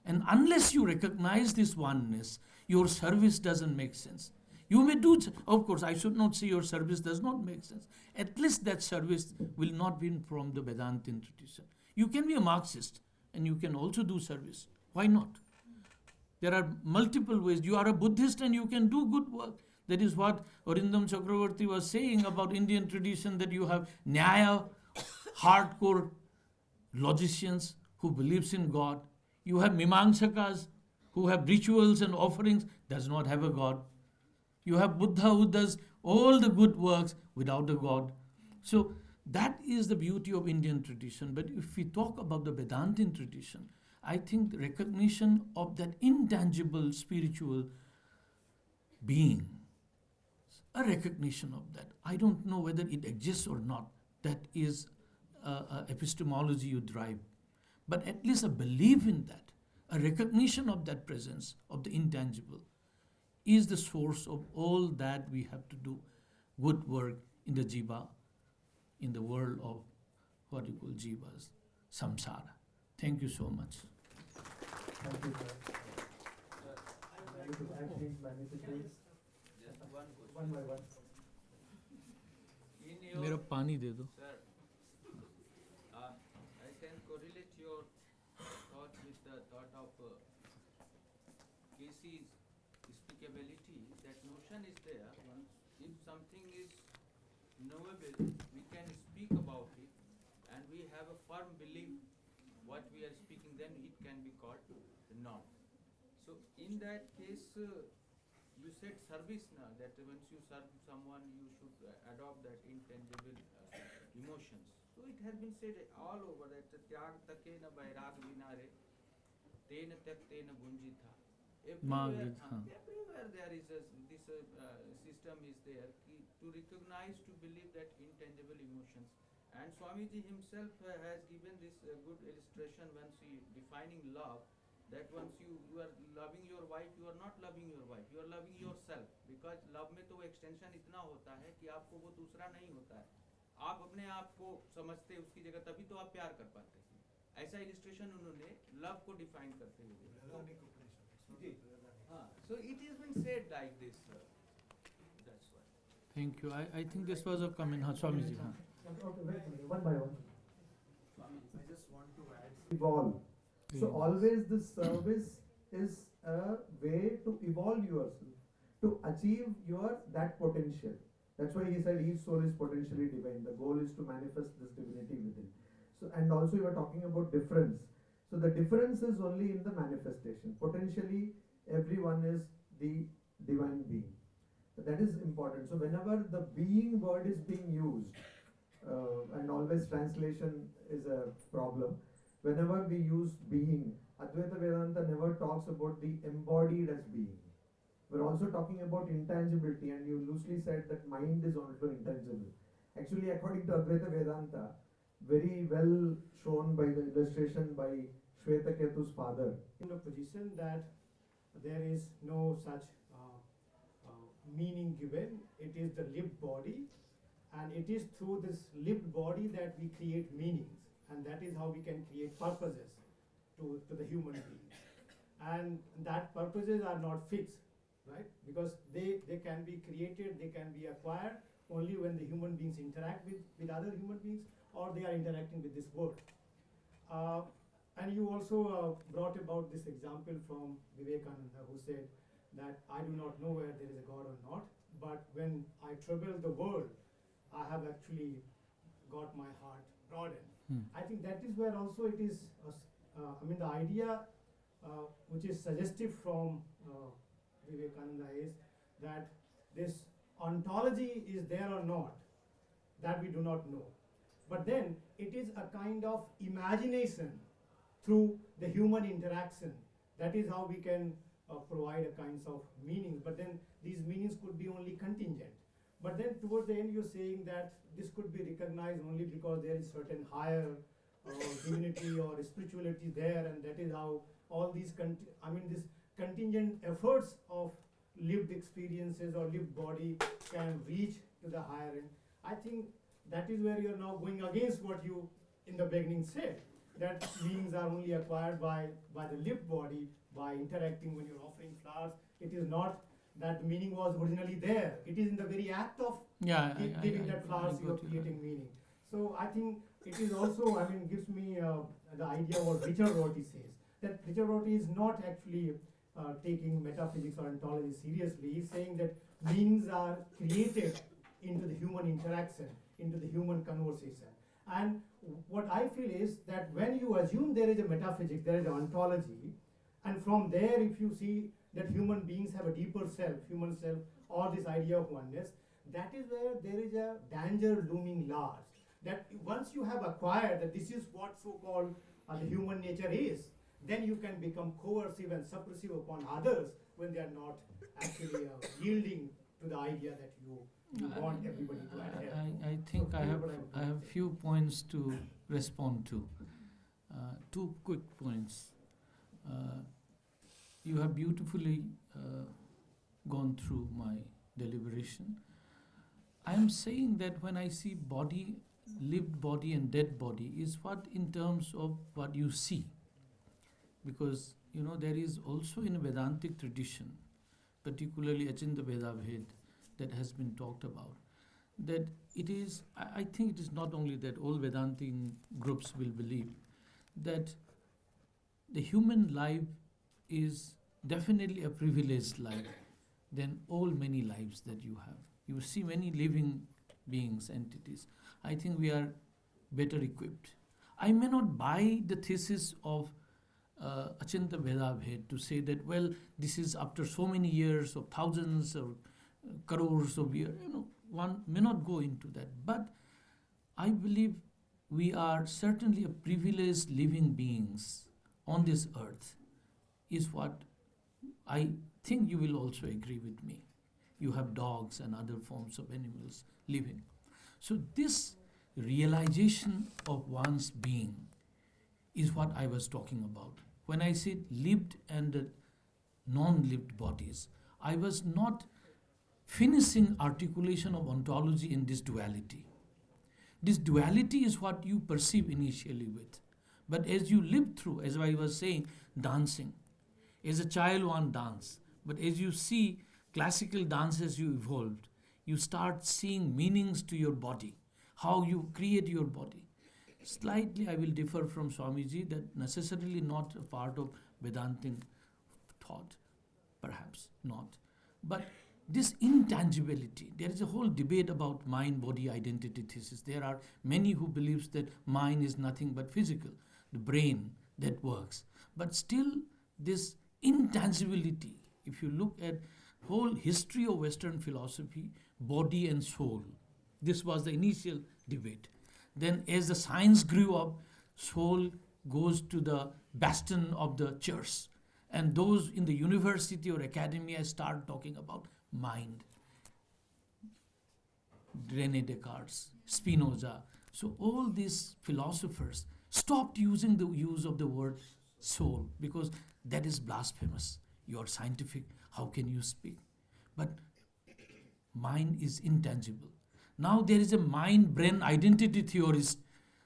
Speaker 8: And unless you recognize this oneness, your service doesn't make sense. You may do, of course, I should not say your service does not make sense. At least that service will not be from the Vedantin tradition. You can be a Marxist and you can also do service. Why not? There are multiple ways. You are a Buddhist and you can do good work. That is what Arindam Chakrabarti was saying about Indian tradition, that you have Nyaya, hardcore logicians who believes in God. You have Mimamsakas who have rituals and offerings, does not have a God. You have Buddha who does all the good works without a God. So that is the beauty of Indian tradition. But if we talk about the Vedantin tradition, I think the recognition of that intangible spiritual being, a recognition of that. I don't know whether it exists or not. That is epistemology you drive. But at least a belief in that, a recognition of that presence, of the intangible, is the source of all that we have to do good work in the jiva, in the world of what you call jivas, samsara. Thank you so much.
Speaker 6: Thank you, sir. Acting manifestations. One by one.
Speaker 8: मेरा पानी दे दो.
Speaker 7: Sir, I can correlate your thought with the thought of Casey's speakability. That notion is there. If something is knowable, we can speak about it, and we have a firm belief what we are speaking, then it can be called norm. So in that case, you said service now, that once you serve someone, you should adopt that intangible emotions. So it has been said all over that tyag take na bairag vinare, tena tak tena bunjitha. Everywhere there is this system is there to recognize, to believe that intangible emotions. And Swamiji himself has given this good illustration once he defining love, that once you are loving your wife, you are not loving your wife, you are loving yourself. Because love में तो extension इतना होता है कि आपको वो दूसरा नहीं होता है, आप अपने आप को समझते उसकी जगह, तभी तो आप प्यार कर पाते हैं. ऐसा illustration उन्होंने love को define करते हुए दिया. So it has been said like this. That's why.
Speaker 8: Thank you. I think this was a comment. Swamiji.
Speaker 6: Okay, wait, one by one.
Speaker 9: I just want to add.
Speaker 6: Evolve. So always the service is a way to evolve yourself, to achieve that potential. That's why he said each soul is potentially divine. The goal is to manifest this divinity within. So, and also you are talking about difference. So the difference is only in the manifestation. Potentially everyone is the divine being. So that is important. So whenever the being word is being used, and always translation is a problem. Whenever we use being, Advaita Vedanta never talks about the embodied as being. We're also talking about intangibility, and you loosely said that mind is also intangible. Actually, according to Advaita Vedanta, very well shown by the illustration by Shwetaketu's father.
Speaker 9: In a position that there is no such meaning given, it is the lived body, and it is through this lived body that we create meanings, and that is how we can create purposes to the human being. And that purposes are not fixed, right? Because they can be created, they can be acquired only when the human beings interact with other human beings, or they are interacting with this world. And you also brought about this example from Vivekananda, who said that I do not know where there is a God or not, but when I travel the world, I have actually got my heart broadened. I think that is where also it is, the idea which is suggestive from Vivekananda is that this ontology is there or not, that we do not know. But then it is a kind of imagination through the human interaction. That is how we can provide a kinds of meanings. But then these meanings could be only contingent. But then towards the end, you're saying that this could be recognized only because there is certain higher divinity or spirituality there, and that is how all these this contingent efforts of lived experiences or lived body can reach to the higher end. I think that is where you're now going against what you in the beginning said, that meanings are only acquired by the lived body, by interacting when you're offering flowers. It is not that the meaning was originally there. It is in the very act of giving that flowers you are creating meaning. So I think it is also, gives me the idea of what Richard Rorty says, that Richard Rorty is not actually taking metaphysics or ontology seriously. He's saying that meanings are created into the human interaction, into the human conversation. And what I feel is that when you assume there is a metaphysics, there is an ontology, and from there if you see that human beings have a deeper self, human self, or this idea of oneness, that is where there is a danger looming large. That once you have acquired that this is what so-called the human nature is, then you can become coercive and suppressive upon others when they are not actually yielding to the idea that you want everybody to adhere.
Speaker 8: I think
Speaker 9: So
Speaker 8: I have few points to respond to. Two quick points. You have beautifully gone through my deliberation. I am saying that when I see body, lived body and dead body is what in terms of what you see. Because, there is also in a Vedantic tradition, particularly Achinta Vedabhed, that has been talked about, that it is, I think it is not only that all Vedantic groups will believe, that the human life is definitely a privileged life than all many lives that you have. You see many living beings, entities. I think we are better equipped. I may not buy the thesis of Achinta Vedabhed to say that, well, this is after so many years of thousands or crores of years. One may not go into that. But I believe we are certainly a privileged living beings on this earth, is what I think you will also agree with me. You have dogs and other forms of animals living. So this realization of one's being is what I was talking about. When I said lived and non-lived bodies, I was not finishing articulation of ontology in this duality. This duality is what you perceive initially with. But as you live through, as I was saying, dancing. As a child one dance, but as you see classical dance as you evolved, you start seeing meanings to your body, how you create your body. Slightly I will differ from Swamiji, that necessarily not a part of Vedantic thought, perhaps not. But this intangibility, there is a whole debate about mind-body identity thesis. There are many who believes that mind is nothing but physical, the brain that works. But still this intangibility, if you look at whole history of Western philosophy, body and soul, this was the initial debate. Then as the science grew up, soul goes to the bastion of the church. And those in the university or academia start talking about mind. René Descartes, Spinoza. So all these philosophers stopped using the use of the word soul because that is blasphemous. You are scientific, how can you speak? But mind is intangible. Now there is a mind-brain identity theorist,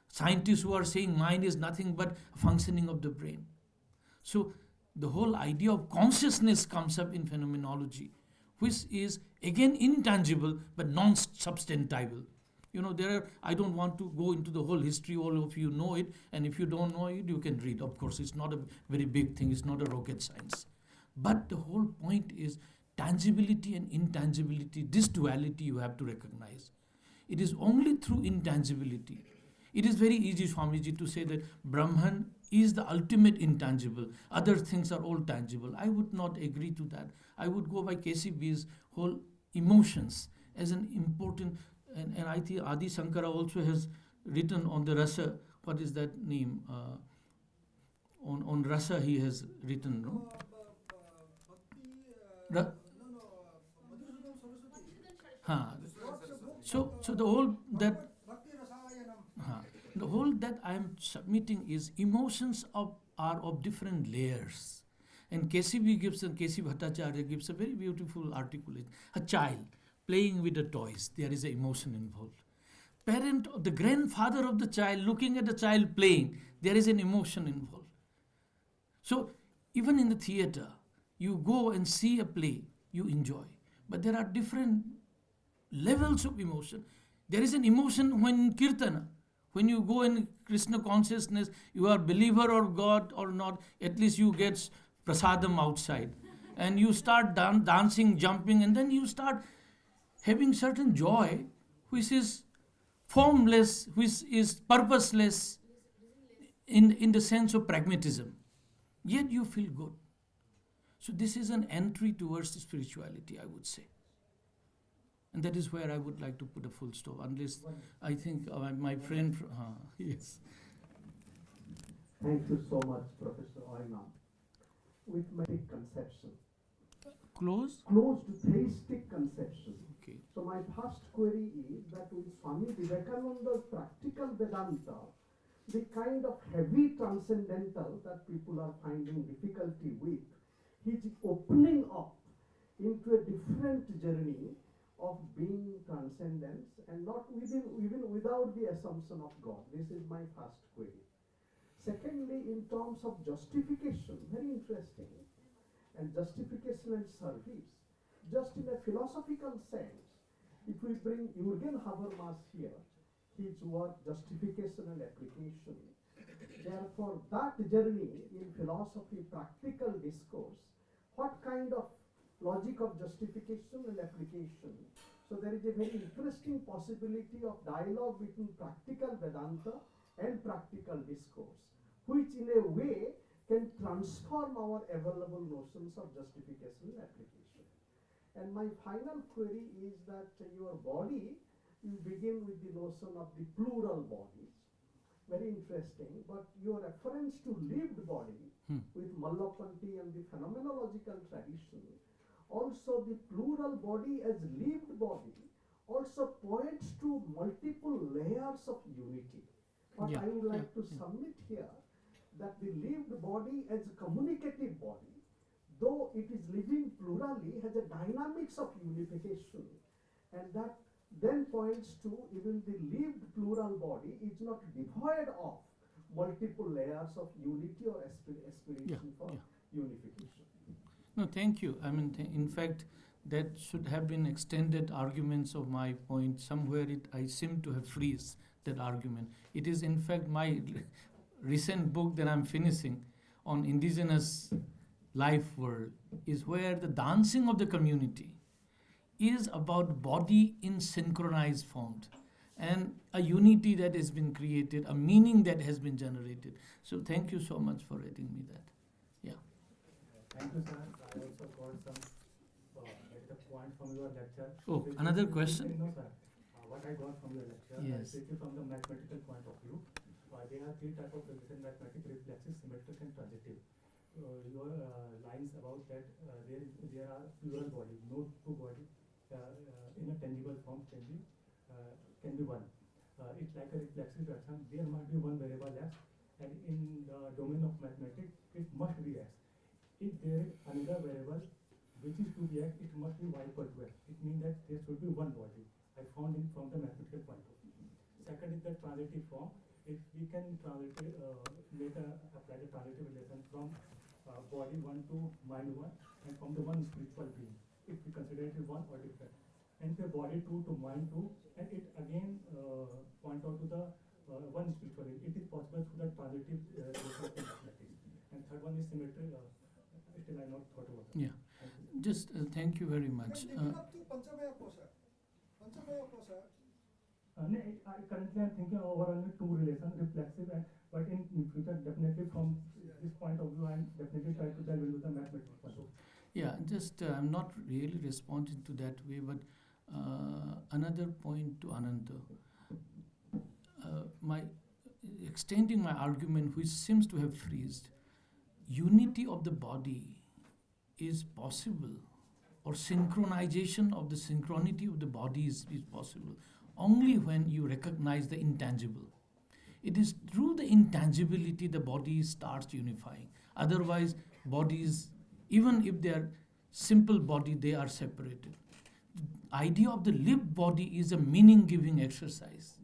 Speaker 8: scientists who are saying mind is nothing but functioning of the brain. So the whole idea of consciousness comes up in phenomenology, which is again intangible but non-substantival. I don't want to go into the whole history, all of you know it, and if you don't know it, you can read. Of course, it's not a very big thing, it's not a rocket science. But the whole point is tangibility and intangibility, this duality you have to recognize. It is only through intangibility. It is very easy, Swamiji, to say that Brahman is the ultimate intangible. Other things are all tangible. I would not agree to that. I would go by KCB's whole emotions as an important, and I think Adi Shankara also has written on the rasa, what is that name? On rasa he has written, no? So the whole that the whole that I am submitting is emotions are of different layers. And KCB Bhattacharya gives a very beautiful articulation. A child playing with the toys, there is an emotion involved. Parent, the grandfather of the child looking at the child playing, there is an emotion involved. So even in the theater, you go and see a play, you enjoy. But there are different levels of emotion. There is an emotion when Kirtana. When you go in Krishna consciousness, you are believer or God or not, at least you get prasadam outside. And you start dancing, jumping, and then you start having certain joy which is formless, which is purposeless in the sense of pragmatism. Yet you feel good. So this is an entry towards spirituality, I would say. And that is where I would like to put a full stop, unless I think my friend, yes.
Speaker 6: Thank you so much, Professor Arindam. With my conception.
Speaker 8: Close?
Speaker 6: Close to theistic conception.
Speaker 8: Okay.
Speaker 6: So my first query is that with Swami Vivekananda's practical Vedanta, the kind of heavy transcendental that people are finding difficulty with, he's opening up into a different journey of being transcendence and not even without the assumption of God. This is my first query. Secondly, in terms of justification, very interesting, and justification and service, just in a philosophical sense, if we bring Jürgen Habermas here, his work Justification and Application, therefore that journey in philosophy, practical discourse, what kind of logic of justification and application. So there is a very interesting possibility of dialogue between practical Vedanta and practical discourse, which in a way can transform our available notions of justification and application. And my final query is that your body, you begin with the notion of the plural bodies, very interesting, but your reference to lived body with Mallopanti and the phenomenological tradition, also the plural body as lived body also points to multiple layers of unity. What I would like to submit here, that the lived body as a communicative body, though it is living plurally, has a dynamics of unification, and that then points to even the lived plural body is not devoid of multiple layers of unity or aspiration for unification.
Speaker 8: No, thank you. I mean, in fact, that should have been extended arguments of my point. Somewhere I seem to have freezed that argument. It is in fact my recent book that I'm finishing on indigenous life world is where the dancing of the community is about body in synchronized form and a unity that has been created, a meaning that has been generated. So thank you so much for writing me that. Yeah.
Speaker 2: Thank you, sir. I also got some the point from your lecture.
Speaker 8: Oh, another question?
Speaker 2: No, sir. What I got from your lecture,
Speaker 8: yes.
Speaker 2: Especially from the mathematical point of view, there are three types of relation: mathematic, reflexive, symmetric, and transitive. Your lines about that there are plural bodies, no two bodies in a tangible form can be one. It's like a reflexive action. There must be one variable x, and in the domain of mathematics, it must be x. If there is another variable which is to be x, it must be y equal to x. It means that there should be one body. I found it from the mathematical point of view. Second is the transitive form. If we can apply the transitive relation from body 1 to mind 1, and from the one spiritual being, if we consider it one or different, and the body 2 to mind 2, and it again point out to the one spiritual being. It is possible through the transitive relation of mathematics. And third one is symmetry. Still I not thought about that.
Speaker 8: Yeah. Just thank you very much.
Speaker 2: Currently I'm thinking over only two relations, reflexive and but in future definitely from this point of view I'm definitely try to delve into the mathematical point of view.
Speaker 8: Yeah, just I'm not really responding to that way, but another point to Ananta. My extending my argument, which seems to have freezed, unity of the body is possible, or synchronization of the synchronity of the body is possible only when you recognize the intangible. It is through the intangibility the body starts unifying. Otherwise, bodies, even if they are simple body, they are separated. The idea of the lived body is a meaning-giving exercise.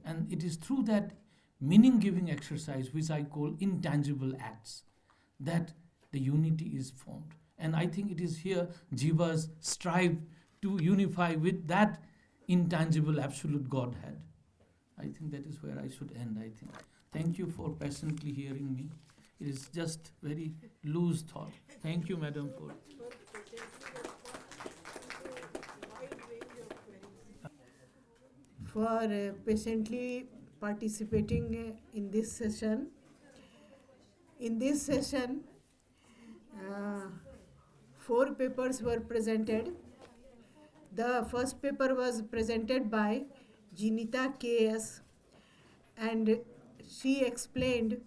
Speaker 8: And it is through that meaning-giving exercise, which I call intangible acts, that the unity is formed. And I think it is here jivas strive to unify with that intangible absolute Godhead. I think that is where I should end, I think. Thank you for patiently hearing me. It is just very loose thought. Thank you, Madam, for...
Speaker 5: For patiently participating in this session. In this session, 4 papers were presented. The first paper was presented by Jinita K.S. and she explained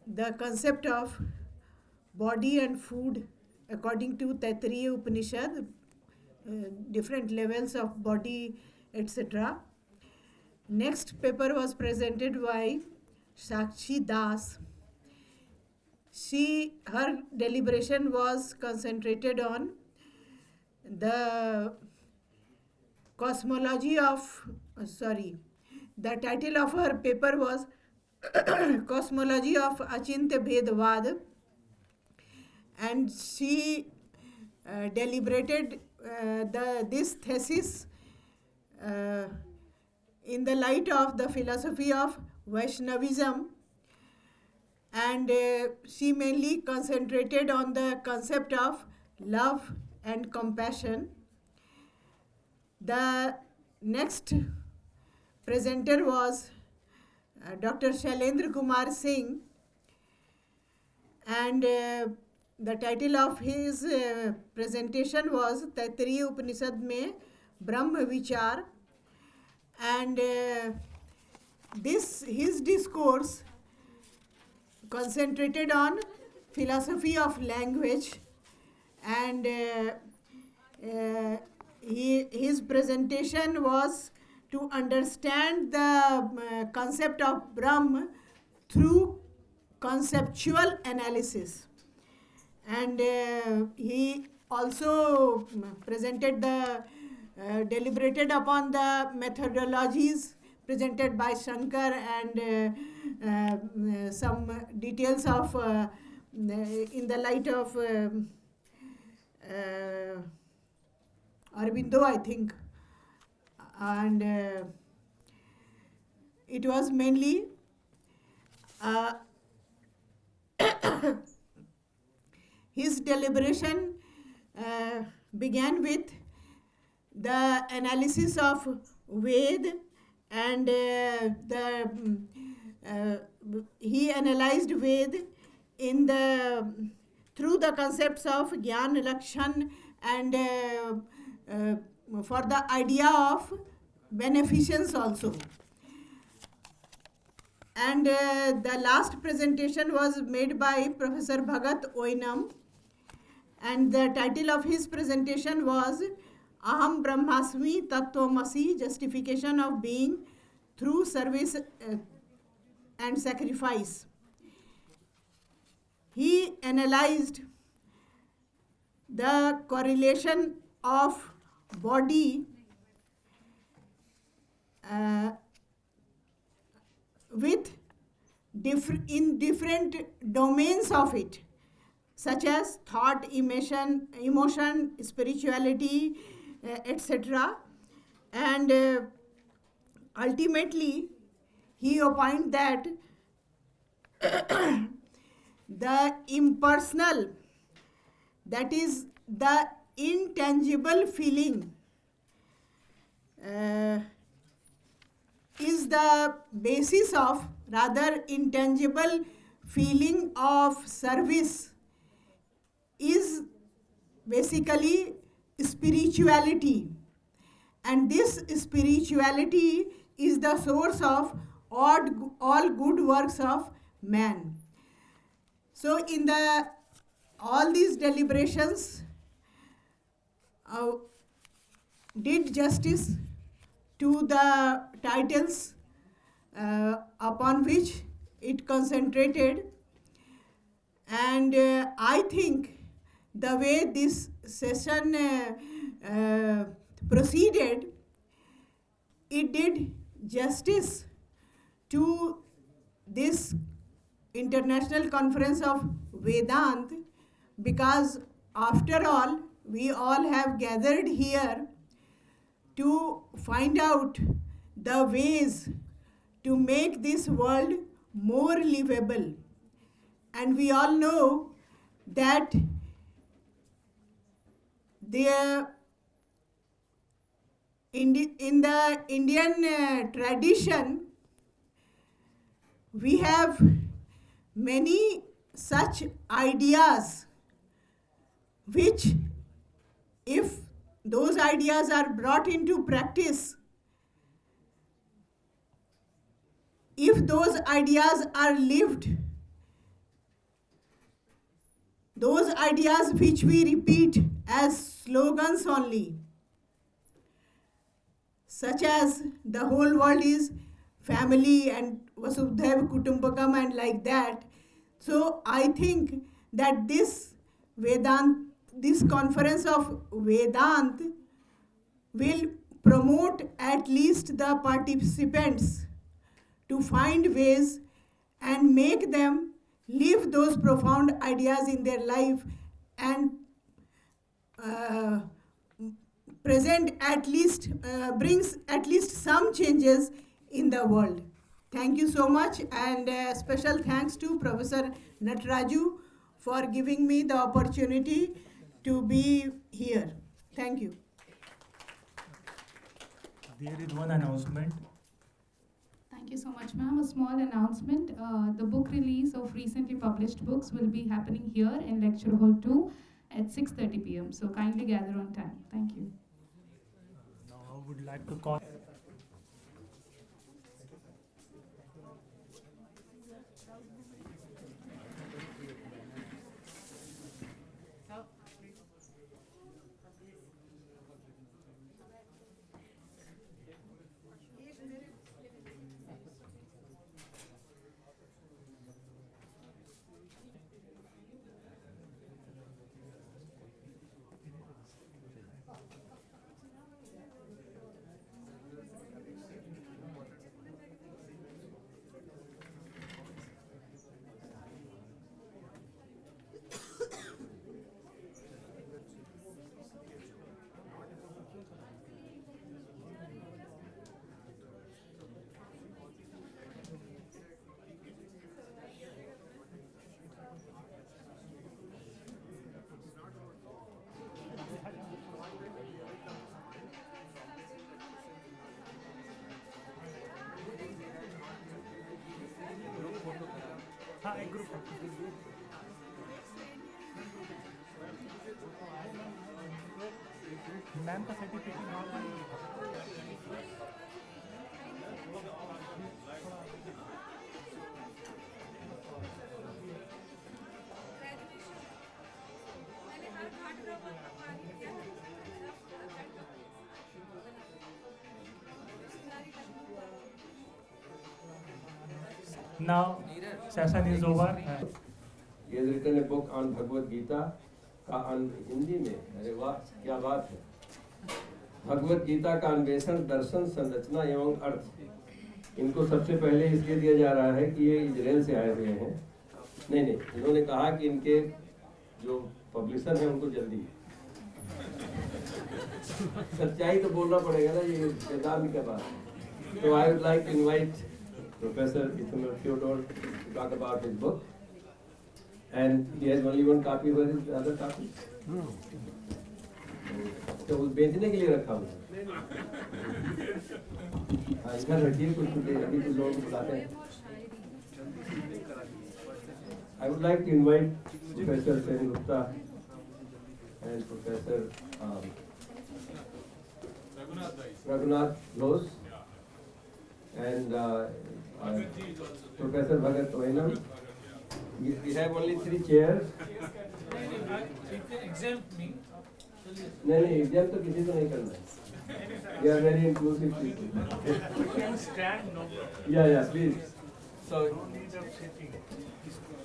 Speaker 5: the concept of body and food according to Taittiriya Upanishad, different levels of body, etc. Next paper was presented by Sakshi Das. Her deliberation was concentrated on the cosmology of, the title of her paper was Cosmology of Achintya Bhedvad, and she deliberated this thesis in the light of the philosophy of Vaishnavism, and she mainly concentrated on the concept of love and compassion. The next presenter was Dr. Shailendra Kumar Singh, and the title of his presentation was Taittiriya Upanishad mein Brahma Vichar, and his discourse concentrated on philosophy of language, and his presentation was to understand the concept of Brahma through conceptual analysis. And he also presented deliberated upon the methodologies presented by Shankar and some details of in the light of Aurobindo, I think. And it was mainly his deliberation began with the analysis of Ved, and he analyzed Ved in through the concepts of Gyan, Lakshan, and for the idea of beneficence also. And the last presentation was made by Professor Bhagat Oinam, and the title of his presentation was Aham Brahmasmi Tattvamasi, Justification of Being Through Service and Sacrifice. He analyzed the correlation of body with in different domains of it, such as thought, emotion, spirituality, etc. And ultimately, he opined that the impersonal, that is the intangible feeling, is the basis of, rather intangible feeling of service is basically spirituality, and this spirituality is the source of all good works of man. So in all these deliberations, did justice to the titles upon which it concentrated, and I think the way this session proceeded, it did justice to this International Conference of Vedanta, because after all, we all have gathered here to find out the ways to make this world more livable. And we all know that in the Indian tradition, we have many such ideas which, if those ideas are brought into practice, if those ideas are lived, those ideas which we repeat as slogans only, such as the whole world is family and Vasudhaiva Kutumbakam and like that. So I think that this conference of Vedanta will promote at least the participants to find ways and make them live those profound ideas in their life and present at least, brings at least some changes in the world. Thank you so much, and special thanks to Professor Nataraju for giving me the opportunity to be here. Thank you.
Speaker 2: There is one announcement.
Speaker 10: Thank you so much, ma'am. A small announcement. The book release of recently published books will be happening here in Lecture Hall 2 at 6:30 p.m. So kindly gather on time. Thank you.
Speaker 2: Now I would like to call. Ma'am का certificate Now session is over.
Speaker 11: He has written a book on Bhagavad Gita का हिंदी में, अरे वाह क्या बात है। भगवत गीता का अन्वेषण, दर्शन, संरचना एवं अर्थ। इनको सबसे पहले इसलिए दिया जा रहा है कि ये इजराइल से आए हुए हैं। नहीं, इन्होंने कहा कि इनके जो पब्लिशर हैं उनको जल्दी सच्चाई तो बोलना पड़ेगा ना, ये वेदांत के बात। तो I would like to invite professor Theodore to talk about his book, and he has only one copy. Where is the other copy? तो वो बेचने के लिए रखा हुआ है। इधर रखिए, कुछ अभी कुछ लोगों को बुलाते हैं। I would like to invite Professor Sengupta and Professor Raghunath Ghose and Professor Bhagat Oenam. We have only 3 chairs. नहीं, एग्जाम तो किसी को नहीं करना है। We are very inclusive people. Yeah, please. So,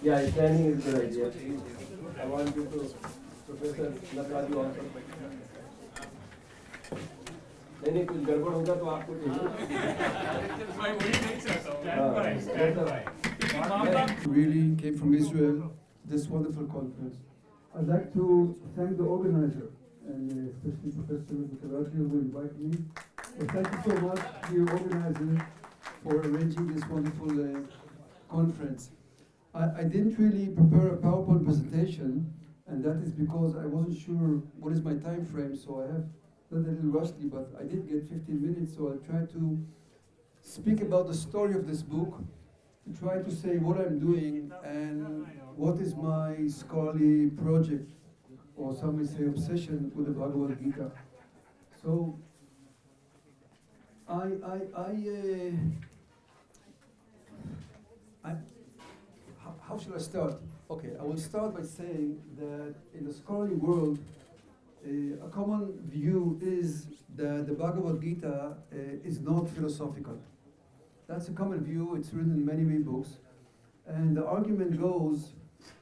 Speaker 11: yeah, standing is good idea. Please. I want you to, Professor Nataraju also. नहीं कुछ गड़बड़ होगा तो आपको
Speaker 12: really came from Israel, this wonderful conference. I'd like to thank the organizer and especially Professor Chakrabarti who invited me. Thank you so much, dear organizer, for arranging this wonderful conference. I didn't really prepare a PowerPoint presentation, and that is because I wasn't sure what is my time frame, so I have done a little rusty, but I did get 15 minutes, so I'll try to speak about the story of this book, to try to say what I'm doing and what is my scholarly project, or some may say obsession with the Bhagavad Gita. So, how should I start? Okay, I will start by saying that in the scholarly world, a common view is that the Bhagavad Gita is not philosophical. That's a common view, it's written in many, many books. And the argument goes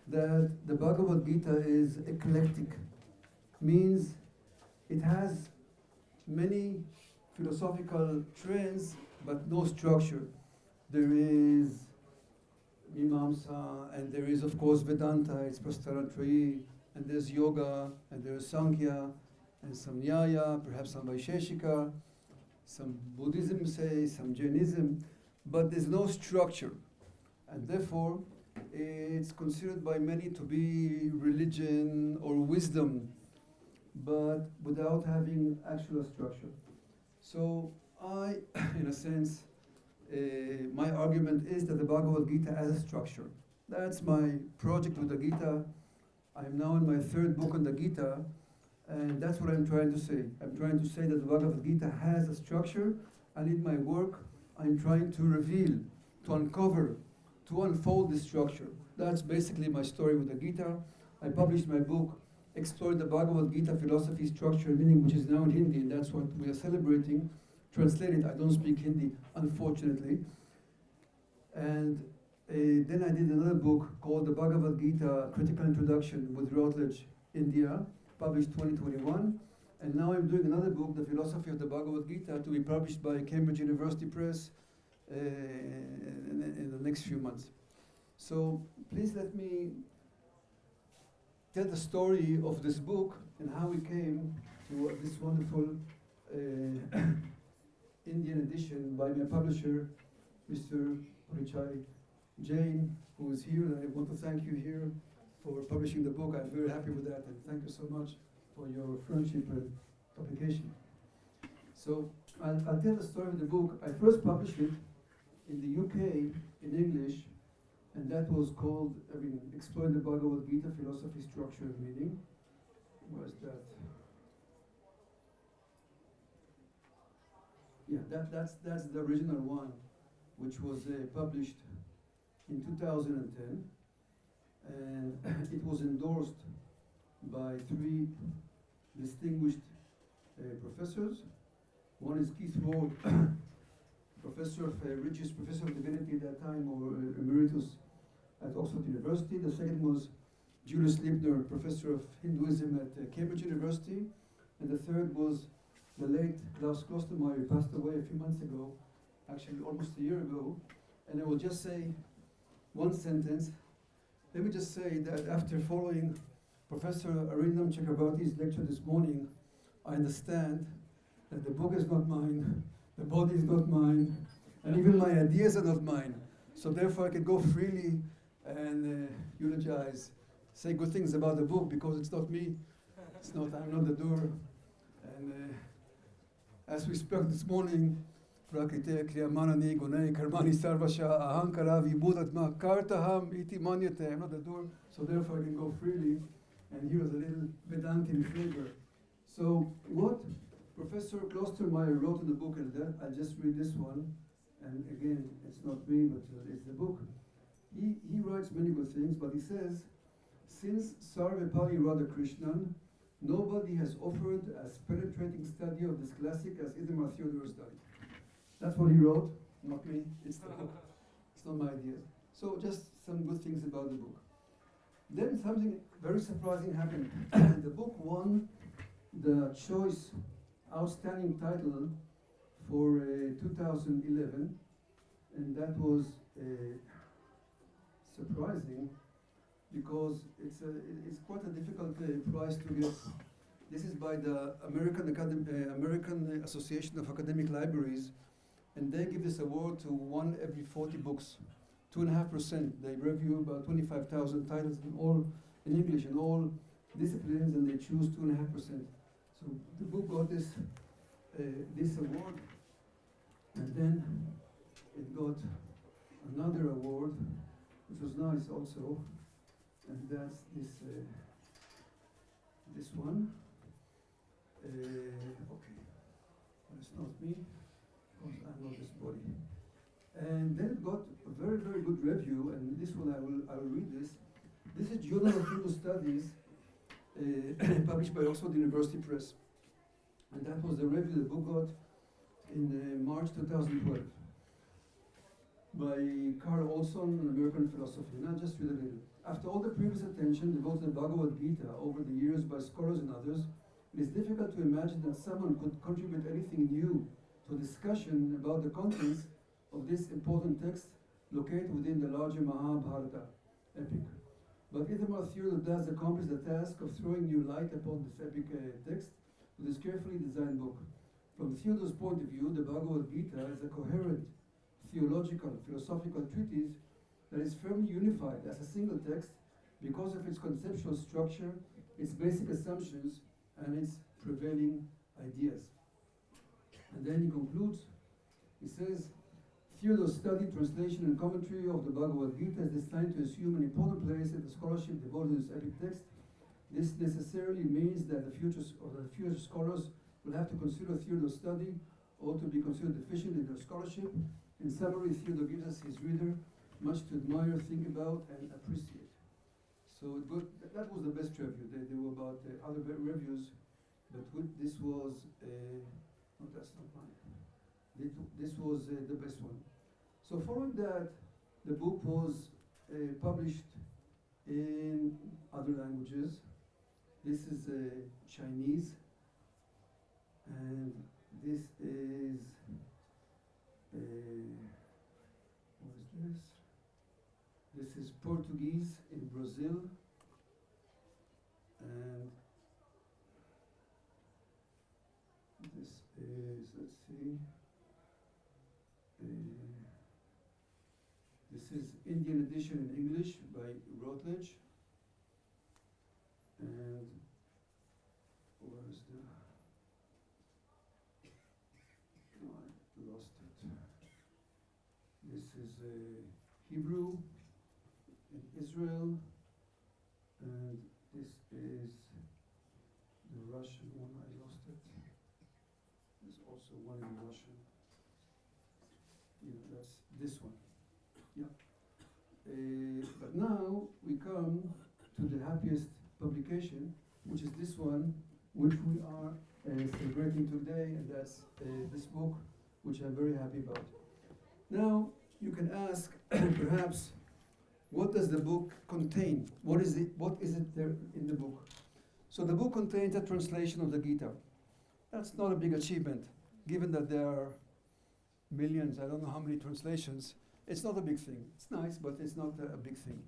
Speaker 12: that the Bhagavad Gita is eclectic, means it has many philosophical trends, but no structure. There is Mimamsa, and there is, of course, Vedanta, it's Prastharantrayi, and there's yoga, and there's Sankhya, and some Nyaya, perhaps some Vaisheshika, some Buddhism, say, some Jainism, but there's no structure. And therefore, it's considered by many to be religion or wisdom, but without having actual structure. So I, in a sense, my argument is that the Bhagavad Gita has a structure. That's my project with the Gita. I'm now in my third book on the Gita, and that's what I'm trying to say. I'm trying to say that the Bhagavad Gita has a structure, and in my work, I'm trying to reveal, to uncover, to unfold this structure. That's basically my story with the Gita. I published my book, Exploring the Bhagavad Gita Philosophy, Structure, and Meaning, which is now in Hindi, and that's what we are celebrating. Translated, I don't speak Hindi, unfortunately. And then I did another book called The Bhagavad Gita Critical Introduction with Routledge, India, published 2021. And now I'm doing another book, The Philosophy of the Bhagavad Gita, to be published by Cambridge University Press in the next few months. So please let me tell the story of this book and how we came to this wonderful Indian edition by my publisher, Mr. Purichai Jain, who is here, and I want to thank you here for publishing the book. I'm very happy with that, and thank you so much for your friendship and publication. So I'll tell the story of the book. I first published it in the UK in English, and that was called, Exploring the Bhagavad Gita Philosophy, Structure, and Meaning. Where's that? Yeah, that's the original one, which was published in 2010, and it was endorsed by 3 distinguished professors. One is Keith Ward, professor of Regis, professor of divinity at that time, or Emeritus at Oxford University. The second was Julius Liebner, professor of Hinduism at Cambridge University. And the third was the late Klaus Klostermaier, who passed away a few months ago, actually almost a year ago. And I will just say one sentence. Let me just say that after following Professor Arindam Chakrabarti's lecture this morning, I understand that the book is not mine, the body is not mine, and even my ideas are not mine. So therefore I can go freely and eulogize, say good things about the book, because it's not me. It's not, I'm not the doer. And as we spoke this morning, Prakrite Kriyamanani Gunai Karmani Sarvasha Ahankara Vibhudatma Kartaham Iti Manyate. I'm not the doer, so therefore I can go freely. And here's a little Vedantin flavor. So what Professor Klostermaier wrote in the book, and I'll just read this one, and again, it's not me, but it's the book. He writes many good things, but he says, since Sarvepalli Radhakrishnan, nobody has offered as penetrating study of this classic as Ithamar Theodore studied. That's what he wrote, not me. It's the book. It's not my ideas. So just some good things about the book. Then something very surprising happened. The book won the choice outstanding title for 2011, and that was surprising because it's quite a difficult prize to get. This is by the American Association of Academic Libraries, and they give this award to one every 40 books, 2.5%. They review about 25,000 titles in English in all disciplines, and they choose 2.5%. So the book got this award, and then it got another award, which was nice also, and that's this one. Okay, that's not me, because I'm not this body. And then it got a very, very good review, and this one I will read this. This is Journal of Hindu Studies, published by Oxford University Press. And that was the review the book got in March 2012 by Carl Olson, an American philosopher. Now just read a little. After all the previous attention devoted to the Bhagavad Gita over the years by scholars and others, it is difficult to imagine that someone could contribute anything new to a discussion about the contents of this important text located within the larger Mahabharata epic. But Ithamar Theodore does accomplish the task of throwing new light upon this epic text with this carefully designed book. From Theodore's point of view, the Bhagavad Gita is a coherent, theological, philosophical treatise that is firmly unified as a single text because of its conceptual structure, its basic assumptions, and its prevailing ideas. And then he concludes, he says, Theodore's study, translation, and commentary of the Bhagavad Gita is destined to assume an important place in the scholarship devoted to this epic text. This necessarily means that the future scholars will have to consider Theodore's study or to be considered deficient in their scholarship. In summary, Theodore gives us his reader much to admire, think about, and appreciate. So that was the best review. There were about other reviews, but this was, no, that's not mine. This was the best one. So following that, the book was published in other languages. This is Chinese, and this is, what is this? This is Portuguese in Brazil, and this is, let's see, this is Indian edition in English by Routledge, and where is the, oh, I lost it. This is Hebrew in Israel, and this is the Russian one. I lost it. There's also one in Russian. Yeah, that's this one. Yeah. But now we come to the happiest publication, which is this one, which we are celebrating today, and that's this book, which I'm very happy about. Now, you can ask, perhaps, what does the book contain? What is it there in the book? So the book contains a translation of the Gita. That's not a big achievement, given that there are millions, I don't know how many translations. It's not a big thing. It's nice, but it's not a big thing.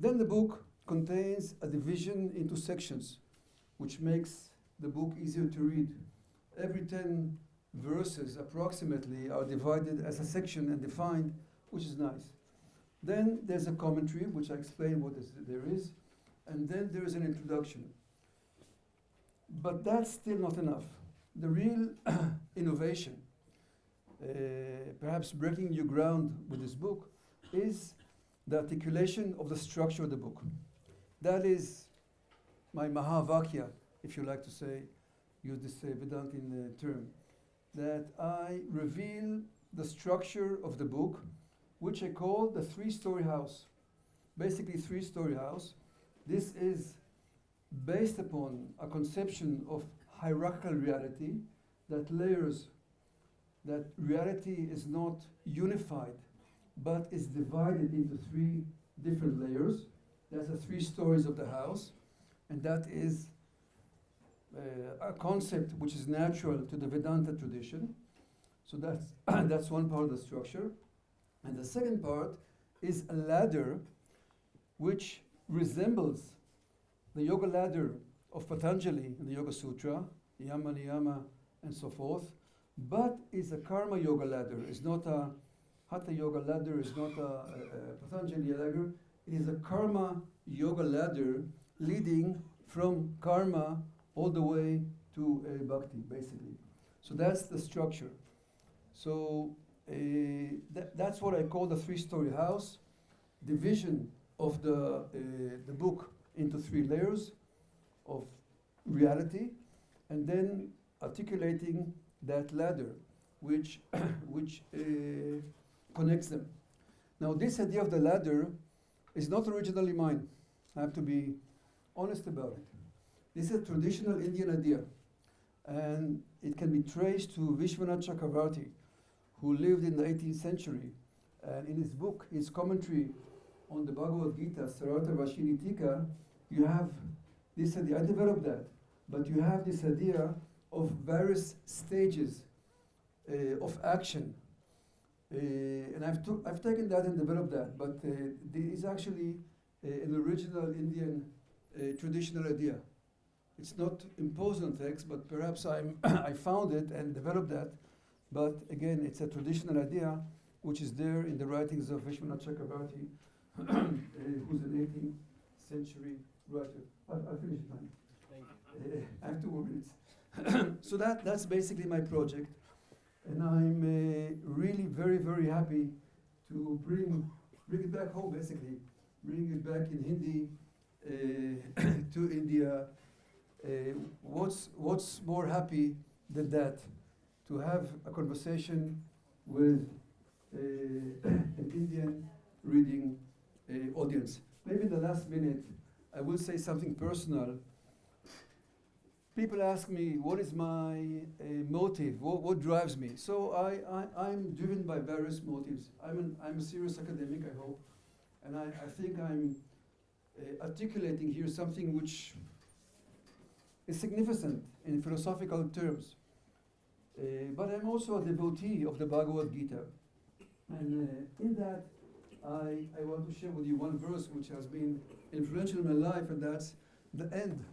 Speaker 12: Then the book contains a division into sections, which makes the book easier to read. Every 10 verses approximately are divided as a section and defined, which is nice. Then there's a commentary, which I explain what there is, and then there is an introduction. But that's still not enough. The real innovation, perhaps breaking new ground with this book, is the articulation of the structure of the book. That is my Mahavakya, if you like to say, use this Vedantin term, that I reveal the structure of the book, which I call the three-story house. Basically, three-story house. This is based upon a conception of hierarchical reality, that reality is not unified, but is divided into three different layers. That's the three stories of the house, and that is a concept which is natural to the Vedanta tradition. So that's, that's one part of the structure. And the second part is a ladder which resembles the yoga ladder of Patanjali in the Yoga Sutra, Yama, Niyama, and so forth, but is a karma yoga ladder. It's not a Hatha yoga ladder, it's not a Patanjali ladder. It is a karma yoga ladder leading from karma all the way to bhakti, basically. So that's the structure. So that's what I call the three-story house, division of the book into three layers of reality, and then articulating that ladder which connects them. Now, this idea of the ladder is not originally mine. I have to be honest about it. This is a traditional Indian idea, and it can be traced to Vishwanath Chakrabarti, who lived in the 18th century. And in his book, his commentary on the Bhagavad Gita, Sarata Vashini Tika, you have this idea. I developed that, but you have this idea of various stages of action. And I've taken that and developed that, but there is actually an original Indian traditional idea. It's not imposed on text, but perhaps I found it and developed that. But again, it's a traditional idea which is there in the writings of Vishwanath Chakrabarti, who's an 18th century writer. I'll finish it, man. I have 2 more minutes. So that's basically my project. And I'm really very, very happy to bring it back home, basically. Bring it back in Hindi to India. What's more happy than that? To have a conversation with an Indian reading audience. Maybe in the last minute, I will say something personal. People ask me, what is my motive? What drives me? So I'm driven by various motives. I'm a serious academic, I hope. And I think I'm articulating here something which is significant in philosophical terms. But I'm also a devotee of the Bhagavad Gita. And in that, I want to share with you one verse which has been influential in my life, and that's the end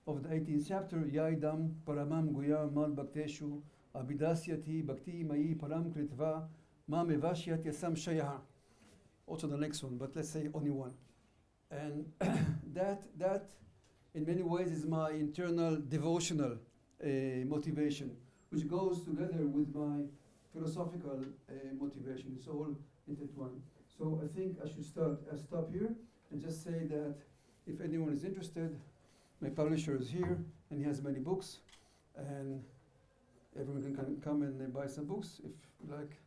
Speaker 12: of the 18th chapter. Yaidam paramam guya mal bhakteshu abidasyati bhakti mayi param kritva ma mevashyat yasam shayaha. Also the next one, but let's say only one. And that in many ways is my internal devotional motivation, which goes together with my philosophical motivation. It's all intertwined. So I think I should stop here and just say that if anyone is interested, my publisher is here, and he has many books, and everyone can come and buy some books if you like.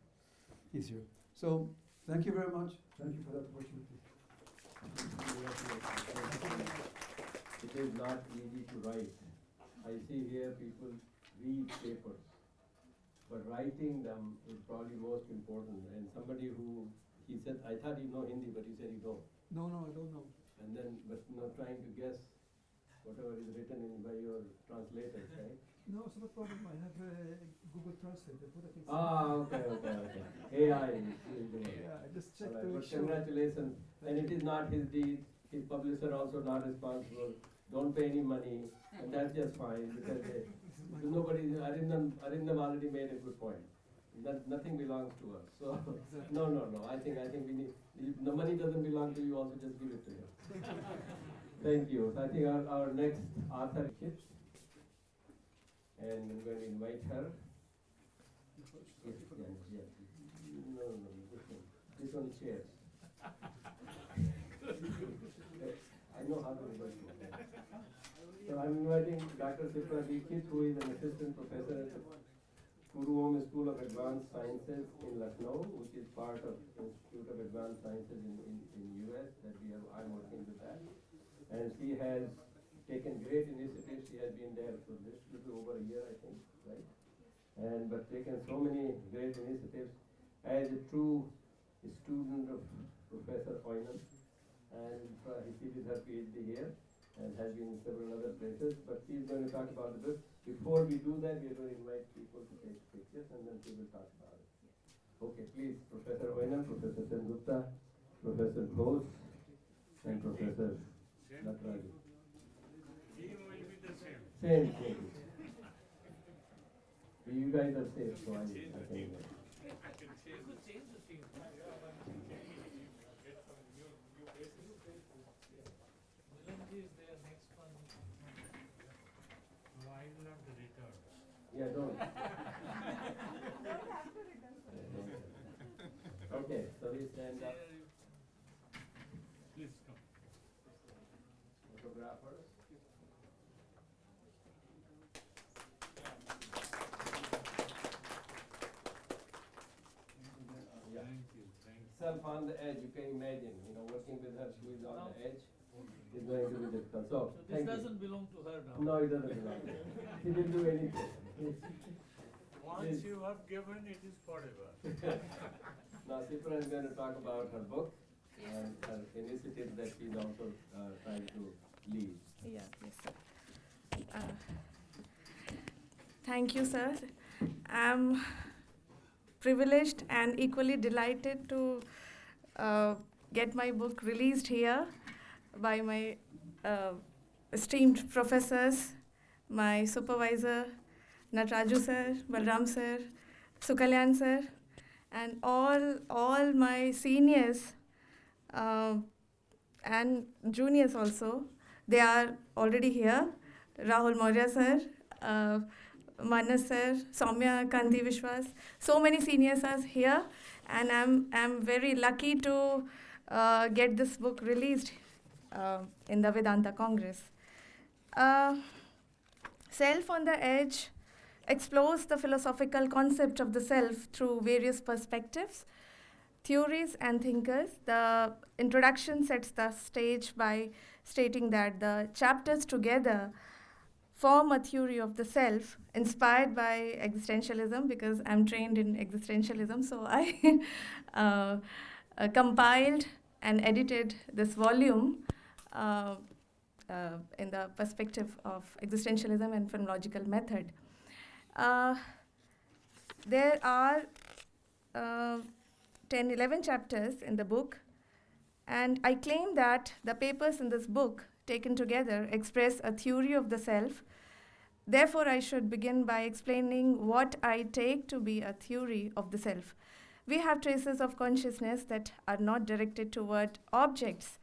Speaker 12: He's here. So thank you very much. Thank you for that opportunity.
Speaker 11: It is not easy to write. I see here people read papers, but writing them is probably most important. And somebody who, he said, I thought you know Hindi, but you said you don't.
Speaker 12: No, I don't know.
Speaker 11: And then, but not trying to guess whatever is written in by your translators, right?
Speaker 12: No, it's not a problem. I have Google Translate. That's what I can say.
Speaker 11: Okay. AI will do it.
Speaker 12: Yeah, I just checked
Speaker 11: All
Speaker 12: the
Speaker 11: right, but
Speaker 12: show.
Speaker 11: congratulations. And it is not his deed. His publisher also not responsible. Don't pay any money, and that's just fine because nobody. Arindam already made a good point. Nothing belongs to us. So no. I think we need. The money doesn't belong to you. Also, just give it to him. Thank you. So I think our next author is, and I'm going to invite her. Yes. No. This one shares. I know how to invite you. So I'm inviting Dr. Chakrabarti, who is an assistant professor at the Guru Om School of Advanced Sciences in Lucknow, which is part of Institute of Advanced Sciences in US. I'm working with that, and she has taken great initiatives. She has been there for this little over a year, I think, right? And but taken so many great initiatives as a true student of Professor Hon'ble, and she did her PhD here and has been in several other places. But she is going to talk about the book. Before we do that, we are going to invite people to take pictures, and then she will talk about it. Okay, please, Professor Hon'ble, Professor Sengupta, Professor Ghosh, and Professor Nataraju.
Speaker 13: Theme will be the same.
Speaker 11: Same. You guys are safe, so I think that.
Speaker 13: Change the theme. Is there next one? No, I will not return.
Speaker 11: Yeah, don't. Okay, so we stand up.
Speaker 13: Please come.
Speaker 11: Photographers. Self on the edge, you can imagine, working with her, she is on the edge. It's going to be difficult. So
Speaker 13: This doesn't belong to her now.
Speaker 11: No, it doesn't belong to her. She didn't do anything.
Speaker 13: Once you have given, it is forever.
Speaker 11: Now, Sipra is going to talk about her book and her initiative that she's also trying to lead.
Speaker 14: Yes, sir. Thank you, sir. I'm privileged and equally delighted to get my book released here by my esteemed professors, my supervisor, Nataraju sir, Balram sir, Sukalyan sir, and all my seniors and juniors also. They are already here. Rahul Maurya sir, Manas sir, Soumya Kanti Vishwas. So many seniors are here, and I'm very lucky to get this book released in the Vedanta Congress. Self on the Edge explores the philosophical concept of the self through various perspectives, theories, and thinkers. The introduction sets the stage by stating that the chapters together form a theory of the self inspired by existentialism, because I'm trained in existentialism, so I compiled and edited this volume in the perspective of existentialism and phenomenological method. There are 10-11 chapters in the book, and I claim that the papers in this book taken together express a theory of the self. Therefore, I should begin by explaining what I take to be a theory of the self. We have traces of consciousness that are not directed toward objects,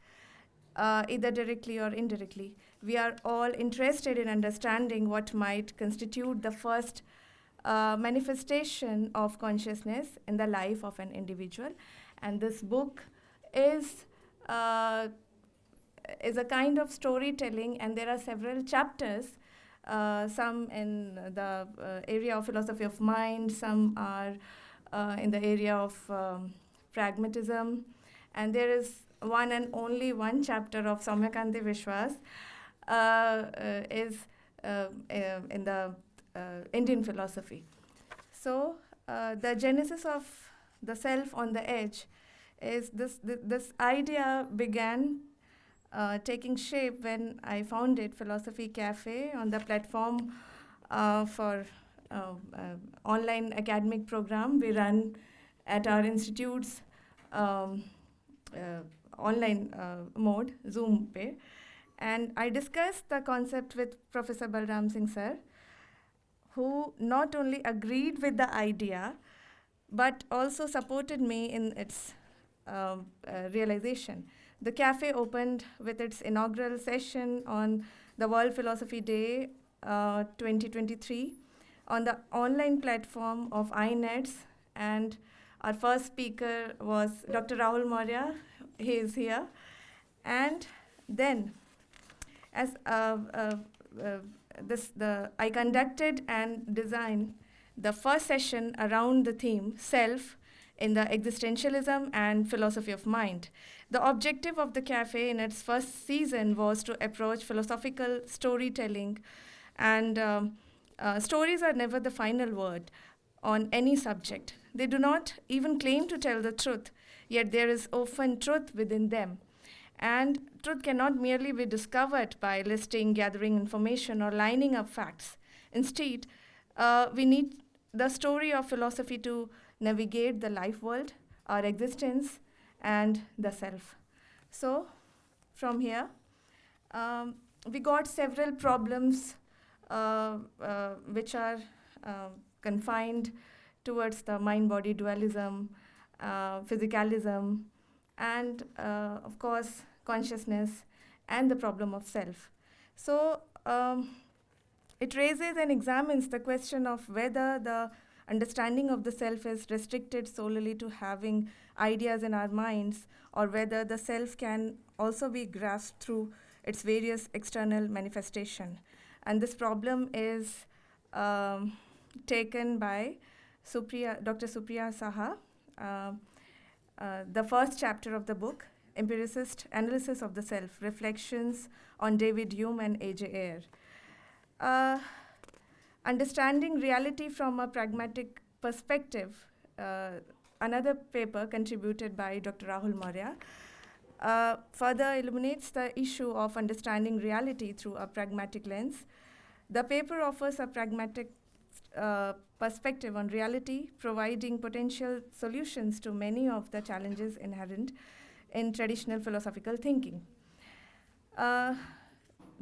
Speaker 14: either directly or indirectly. We are all interested in understanding what might constitute the first manifestation of consciousness in the life of an individual. And this book is a kind of storytelling, and there are several chapters, some in the area of philosophy of mind, some are in the area of pragmatism, and there is one and only one chapter of Soumya Kanti Vishwas is in the Indian philosophy. So the genesis of the self on the edge is this idea began taking shape when I founded Philosophy Cafe on the platform for online academic program we run at our institute's online mode, Zoom pe. And I discussed the concept with Professor Balram Singh sir, who not only agreed with the idea, but also supported me in its realization. The cafe opened with its inaugural session on the World Philosophy Day 2023 on the online platform of INETS, and our first speaker was Dr. Rahul Maurya. He is here. And then, as I conducted and designed the first session around the theme self in the existentialism and philosophy of mind. The objective of the cafe in its first season was to approach philosophical storytelling, and stories are never the final word on any subject. They do not even claim to tell the truth, yet there is often truth within them. And truth cannot merely be discovered by listing, gathering information, or lining up facts. Instead, we need the story of philosophy to navigate the life world, our existence, and the self. So, from here, we got several problems which are confined towards the mind-body dualism, physicalism, and of course, consciousness, and the problem of self. So, it raises and examines the question of whether the understanding of the self is restricted solely to having ideas in our minds, or whether the self can also be grasped through its various external manifestation. And this problem is taken by Dr. Supriya Saha, the first chapter of the book, Empiricist Analysis of the Self, Reflections on David Hume and A.J. Ayer. Understanding reality from a pragmatic perspective, another paper contributed by Dr. Rahul Maurya, further illuminates the issue of understanding reality through a pragmatic lens. The paper offers a pragmatic perspective on reality, providing potential solutions to many of the challenges inherent in traditional philosophical thinking.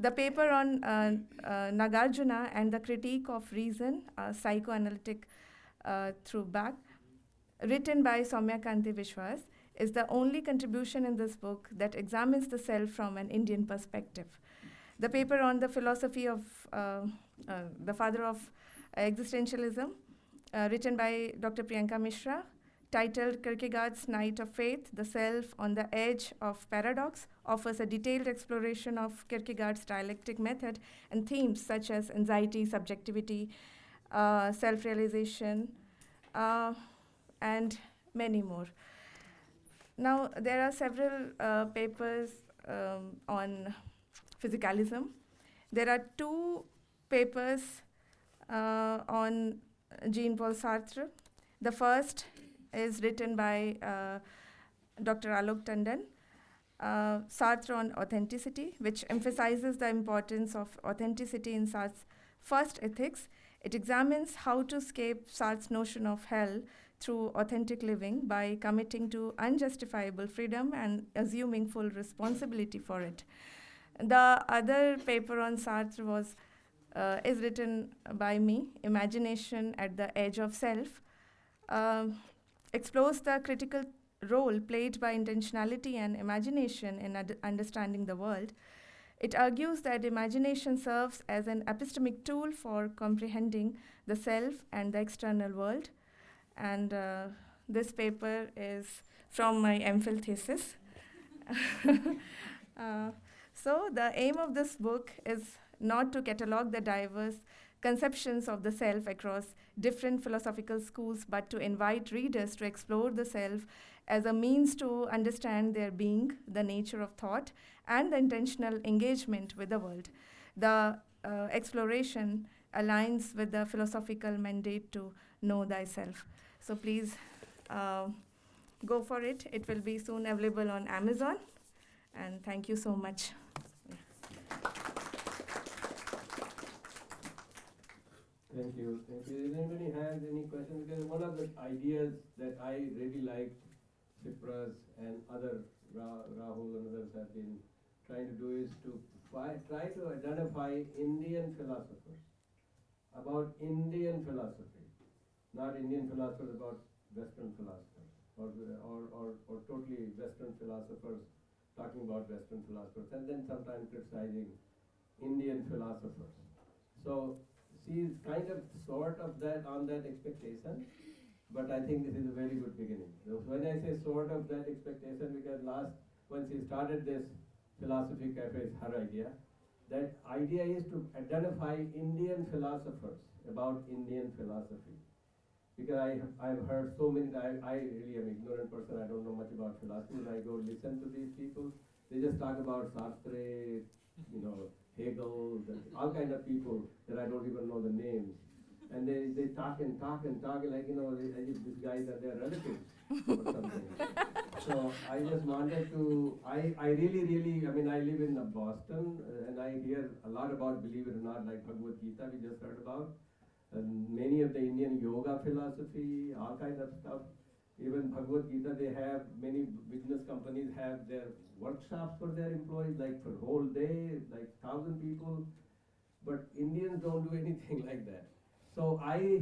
Speaker 14: The paper on Nagarjuna and the critique of reason, psychoanalytic throwback, written by Soumyakanti Vishwas, is the only contribution in this book that examines the self from an Indian perspective. The paper on the philosophy of the father of existentialism, written by Dr. Priyanka Mishra, titled Kierkegaard's Night of Faith, The Self on the Edge of Paradox, offers a detailed exploration of Kierkegaard's dialectic method and themes such as anxiety, subjectivity, self-realization, and many more. Now, there are several papers on physicalism. There are two papers on Jean-Paul Sartre. The first is written by Dr. Alok Tandon, Sartre on authenticity, which emphasizes the importance of authenticity in Sartre's first ethics. It examines how to escape Sartre's notion of hell through authentic living by committing to unjustifiable freedom and assuming full responsibility for it. The other paper on Sartre is written by me, Imagination at the Edge of Self, explores the critical role played by intentionality and imagination in understanding the world. It argues that imagination serves as an epistemic tool for comprehending the self and the external world. And this paper is from my MPhil thesis. So the aim of this book is not to catalog the diverse conceptions of the self across different philosophical schools, but to invite readers to explore the self as a means to understand their being, the nature of thought, and the intentional engagement with the world. The exploration aligns with the philosophical mandate to know thyself. So please go for it. It will be soon available on Amazon. And thank you so much.
Speaker 11: Thank you. Thank you. Does anybody have any questions? Because one of the ideas that I really liked, Cipras and other, Rahul and others have been trying to do is to try to identify Indian philosophers, about Indian philosophy, not Indian philosophers about Western philosophers, or totally Western philosophers talking about Western philosophers, and then sometimes criticizing Indian philosophers. So she's kind of sort of that on that expectation, but I think this is a very good beginning. So when I say sort of that expectation, because when she started this philosophy cafe, is her idea. That idea is to identify Indian philosophers about Indian philosophy. because I've heard so many, I really am ignorant person, I don't know much about philosophy. When I go listen to these people, they just talk about Sartre, Hegel, all kind of people that I don't even know the names. And they talk and talk and talk like, as if these guys are their relatives or something. So I just wanted to, I really, I live in Boston and I hear a lot about, believe it or not, like Bhagavad Gita we just heard about, and many of the Indian yoga philosophy, all kinds of stuff. Even Bhagavad Gita, they have, many business companies have their workshops for their employees, like for whole day, like 1,000 people. But Indians don't do anything like that. So I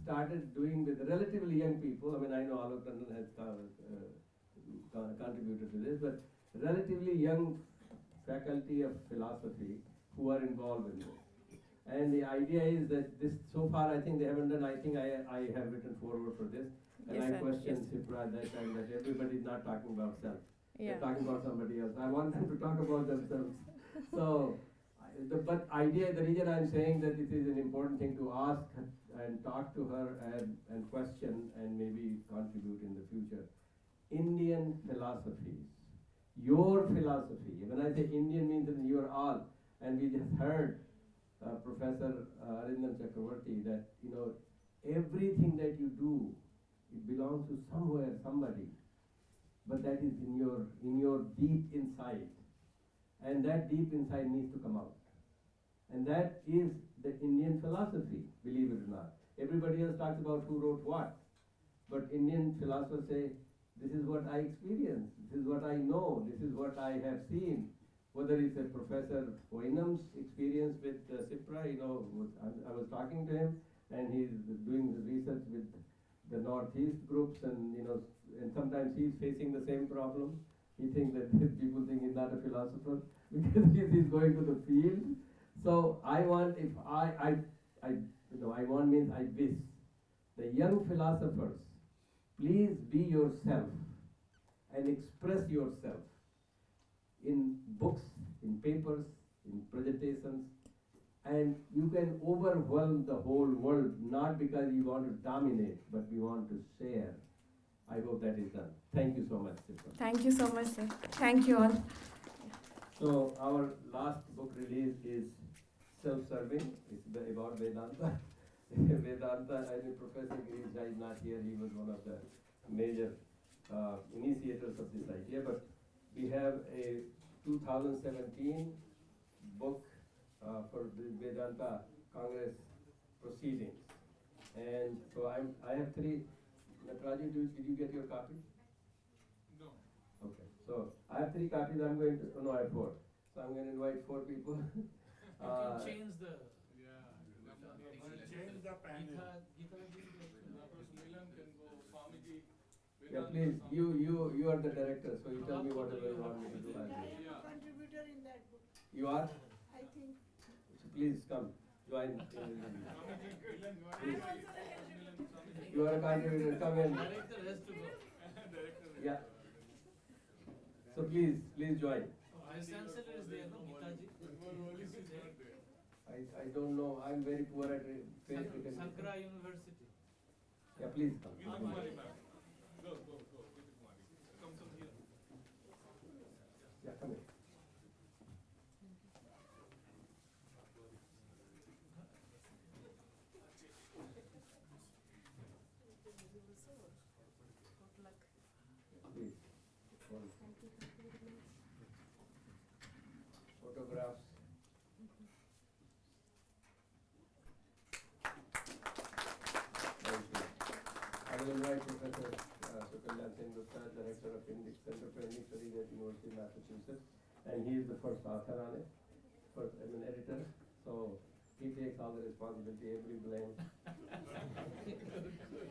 Speaker 11: started doing with relatively young people. I know Alok Tandon has contributed to this, but relatively young faculty of philosophy who are involved in this. And the idea is that this, so far I think they haven't done, I think I have written forward for this. And
Speaker 14: Yes,
Speaker 11: I
Speaker 14: sir.
Speaker 11: questioned Sipra at that time that everybody is not talking about self.
Speaker 14: Yeah.
Speaker 11: They're talking about somebody else. I want them to talk about themselves. So, but idea, the reason I'm saying that it is an important thing to ask and talk to her and question and maybe contribute in the future. Indian philosophies, your philosophy. When I say Indian means that you are all, and we just heard Professor Arindam Chakrabarti that everything that you do, it belongs to somewhere, somebody, but that is in your deep inside, and that deep inside needs to come out, and that is the Indian philosophy. Believe it or not, everybody else talks about who wrote what, but Indian philosophers say, this is what I experienced, this is what I know, this is what I have seen. Whether it's a Professor Oinam's experience with Sipra, I was talking to him, and he's doing his research with the Northeast groups, and and sometimes he's facing the same problem. He thinks that people think he's not a philosopher because he's going to the field. So I want, if I want means I wish the young philosophers, please be yourself and express yourself in books, in papers, in presentations, and you can overwhelm the whole world, not because you want to dominate, but we want to share. I hope that is done. Thank you so much, Sipra.
Speaker 14: Thank you so much, sir. Thank you all.
Speaker 11: So our last book release is self-serving. It's about Vedanta. Vedanta, I mean, Professor Girish is not here. He was one of the major initiators of this idea, but we have a 2017 book for the Vedanta Congress proceedings. And so I have three. Nataraju, did you get your copy?
Speaker 13: No.
Speaker 11: Okay. So I have three copies. I have four. So I'm going to invite four people.
Speaker 8: You can change the...
Speaker 13: Change the panel.
Speaker 11: Yeah, please. You are the director, so you tell me whatever you want me to do.
Speaker 5: I am a contributor in that book.
Speaker 11: You are?
Speaker 5: I think.
Speaker 11: So please come, join. Please. You are a contributor, come in.
Speaker 8: Director has to go.
Speaker 11: Yeah. So please join.
Speaker 8: Vice chancellor is there, no? Gitaji?
Speaker 11: I don't know, I'm very poor at face recognition.
Speaker 8: Sankara University.
Speaker 11: Yeah, please come.
Speaker 13: Go. Come here.
Speaker 11: Yeah, come in. Please. Photographs. I will invite Professor Director of Indic Center for Indic Studies at University of Massachusetts, and he is the first author on it, editor. So he takes all the responsibility, every blame,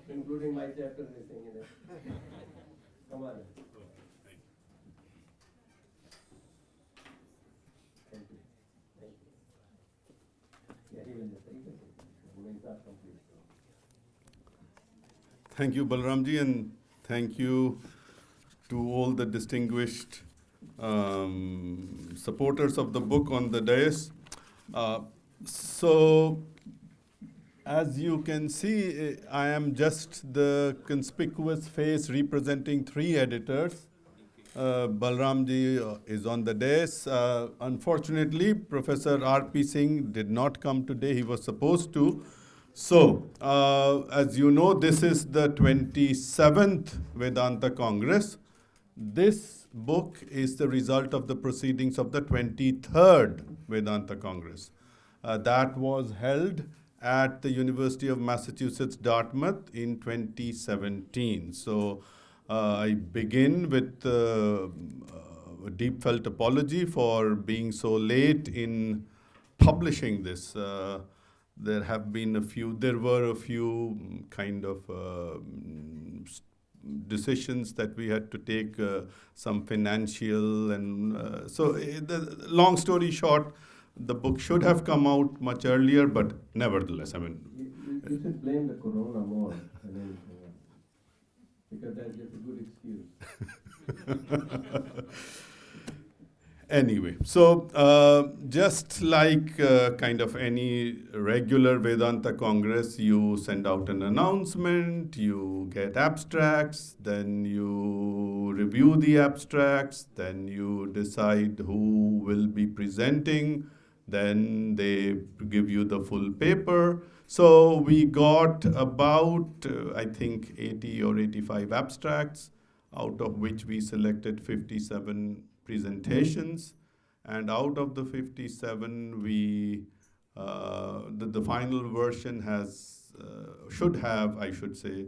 Speaker 11: including my chapter missing in it. Come on. Thank you. Yeah, he will just take it. It's not complete.
Speaker 15: Thank you, Balramji, and thank you to all the distinguished supporters of the book on the dais. So, as you can see, I am just the conspicuous face representing 3 editors. Balramji is on the dais. Unfortunately, Professor R.P. Singh did not come today. He was supposed to. So, as you know, this is the 27th Vedanta Congress. This book is the result of the proceedings of the 23rd Vedanta Congress. That was held at the University of Massachusetts, Dartmouth in 2017. So I begin with a deep felt apology for being so late in publishing this. There were a few kind of decisions that we had to take, some financial and so the long story short, the book should have come out much earlier, but nevertheless, I mean...
Speaker 11: You should blame the corona more than anything else, because that's just a good excuse.
Speaker 15: Anyway, so just like kind of any regular Vedanta Congress, you send out an announcement, you get abstracts, then you review the abstracts, then you decide who will be presenting, then they give you the full paper. So we got about, I think, 80 or 85 abstracts, out of which we selected 57 presentations, and out of the 57, the final version should have, I should say,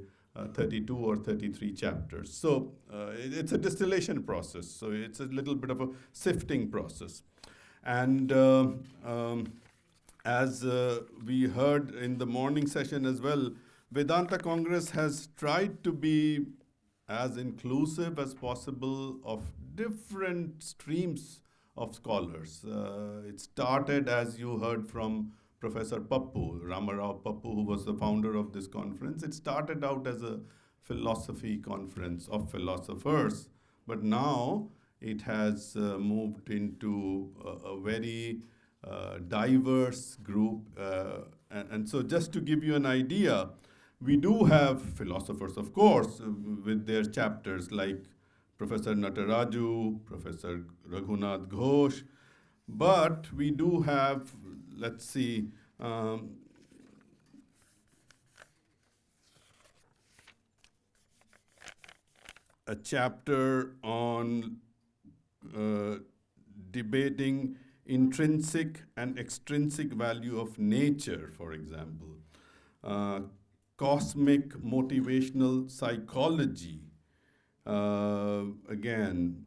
Speaker 15: 32 or 33 chapters. So it's a distillation process. So it's a little bit of a sifting process. And as we heard in the morning session as well, Vedanta Congress has tried to be as inclusive as possible of different streams of scholars. It started, as you heard from Professor Pappu, Ramarao Pappu, who was the founder of this conference. It started out as a philosophy conference of philosophers, but now it has moved into a very diverse group. And so just to give you an idea, we do have philosophers, of course, with their chapters like Professor Nataraju, Professor Raghunath Ghosh, but we do have, let's see, a chapter on debating intrinsic and extrinsic value of nature, for example. Cosmic motivational psychology. Again,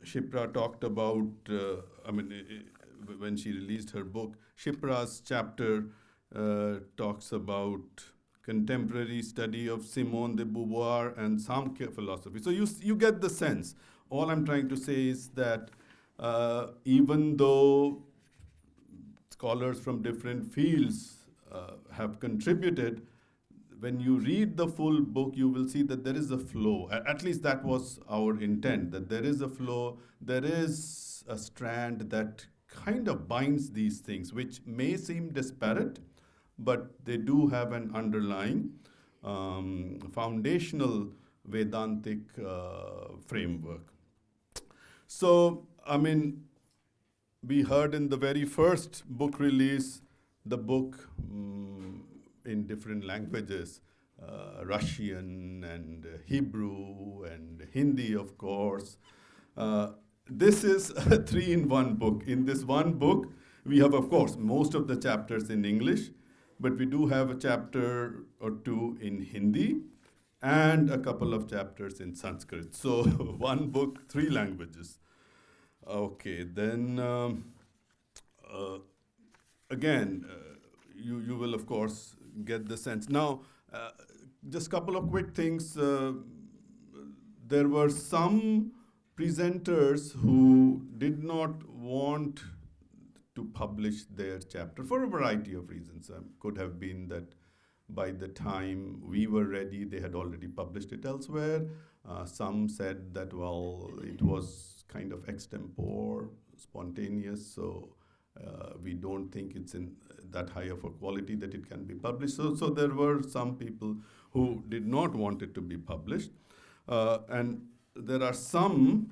Speaker 15: Shipra talked about, when she released her book, Shipra's chapter talks about contemporary study of Simone de Beauvoir and Samkhya philosophy. So you get the sense. All I'm trying to say is that even though scholars from different fields have contributed, when you read the full book, you will see that there is a flow. At least that was our intent, that there is a flow, there is a strand that kind of binds these things, which may seem disparate, but they do have an underlying foundational Vedantic framework. So, we heard in the very first book release, the book in different languages, Russian and Hebrew and Hindi, of course. This is a 3-in-1 book. In this one book, we have, of course, most of the chapters in English, but we do have a chapter or two in Hindi and a couple of chapters in Sanskrit. So one book, 3 languages. Okay, then again, you will, of course, get the sense. Now, just a couple of quick things. There were some presenters who did not want to publish their chapter for a variety of reasons. Could have been that by the time we were ready, they had already published it elsewhere. Some said that, well, it was kind of extempore, spontaneous, so We don't think it's in that high of a quality that it can be published. So there were some people who did not want it to be published. And there are some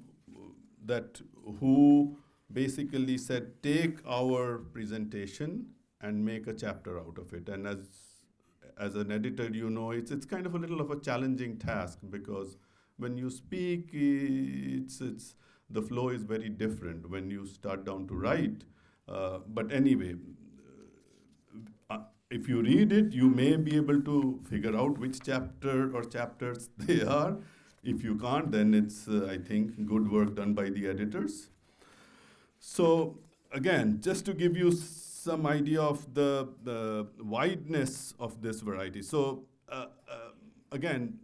Speaker 15: that who basically said, take our presentation and make a chapter out of it. And as an editor, you know, it's kind of a little of a challenging task, because when you speak, the flow is very different when you start down to write. But anyway, if you read it, you may be able to figure out which chapter or chapters they are. If you can't, then it's, I think, good work done by the editors. So again, just to give you some idea of the wideness of this variety. So again,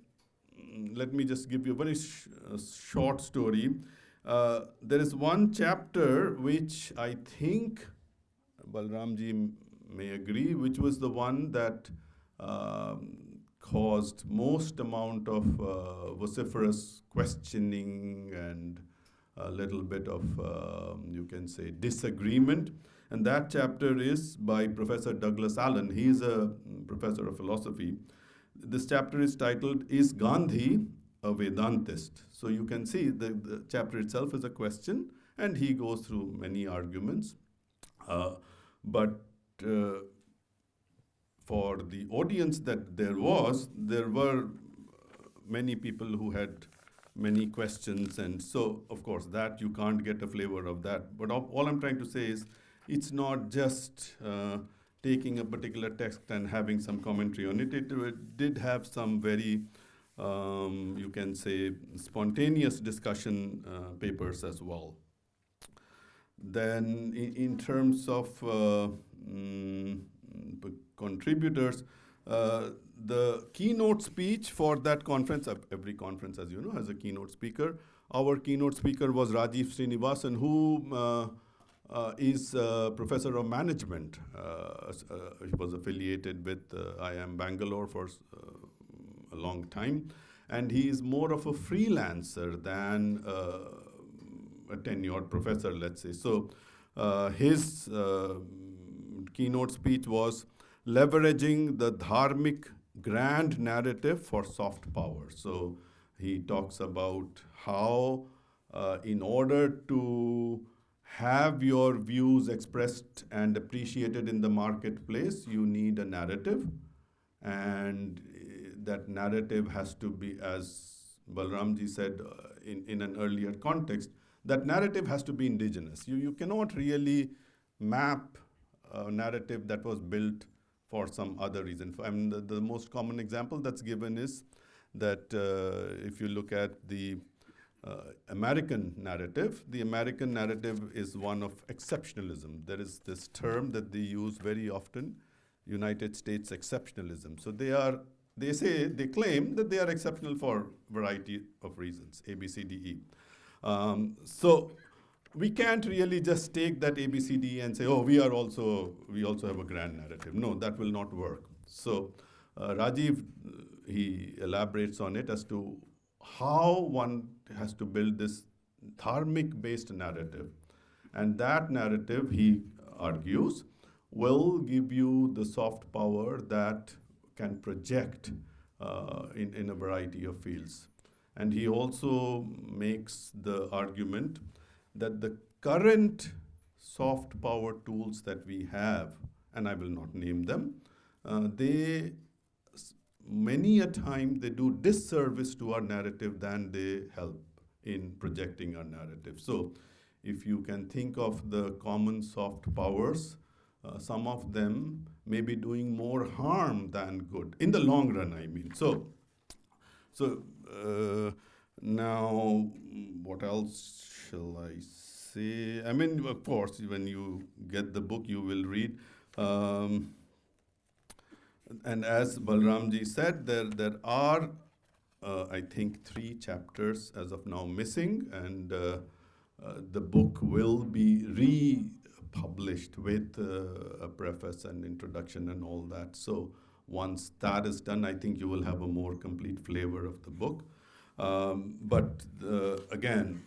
Speaker 15: let me just give you a very short story. There is one chapter which I think Balramji may agree, which was the one that caused most amount of vociferous questioning and a little bit of, you can say, disagreement. And that chapter is by Professor Douglas Allen. He is a professor of philosophy. This chapter is titled, Is Gandhi a Vedantist? So you can see the chapter itself is a question, and he goes through many arguments. But for the audience that there were many people who had many questions, and so of course that you can't get a flavor of that. But all I'm trying to say is, it's not just taking a particular text and having some commentary on it. It did have some very, you can say, spontaneous discussion papers as well. Then in terms of contributors, the keynote speech for that conference, every conference, as you know, has a keynote speaker. Our keynote speaker was Rajiv Srinivasan, who is a professor of management. He was affiliated with IIM Bangalore for a long time. And he is more of a freelancer than a tenured professor, let's say. So his keynote speech was leveraging the dharmic grand narrative for soft power. So he talks about how in order to have your views expressed and appreciated in the marketplace, you need a narrative. And that narrative has to be, as Balramji said in an earlier context, that narrative has to be indigenous. You cannot really map a narrative that was built for some other reason. I mean, the most common example that's given is that if you look at the American narrative, the American narrative is one of exceptionalism. There is this term that they use very often, United States exceptionalism. So they claim that they are exceptional for a variety of reasons, A, B, C, D, E. So we can't really just take that A, B, C, D and say, oh, we also have a grand narrative. No, that will not work. So Rajiv, he elaborates on it as to how one has to build this dharmic-based narrative. And that narrative, he argues, will give you the soft power that can project in a variety of fields. And he also makes the argument that the current soft power tools that we have, and I will not name them, many a time they do disservice to our narrative than they help in projecting our narrative. So if you can think of the common soft powers, some of them may be doing more harm than good, in the long run, I mean. So now, what else shall I say? I mean, of course, when you get the book, you will read. And as Balramji said, there are, I think, 3 chapters as of now missing, and the book will be republished with a preface and introduction and all that. So once that is done, I think you will have a more complete flavor of the book. But again,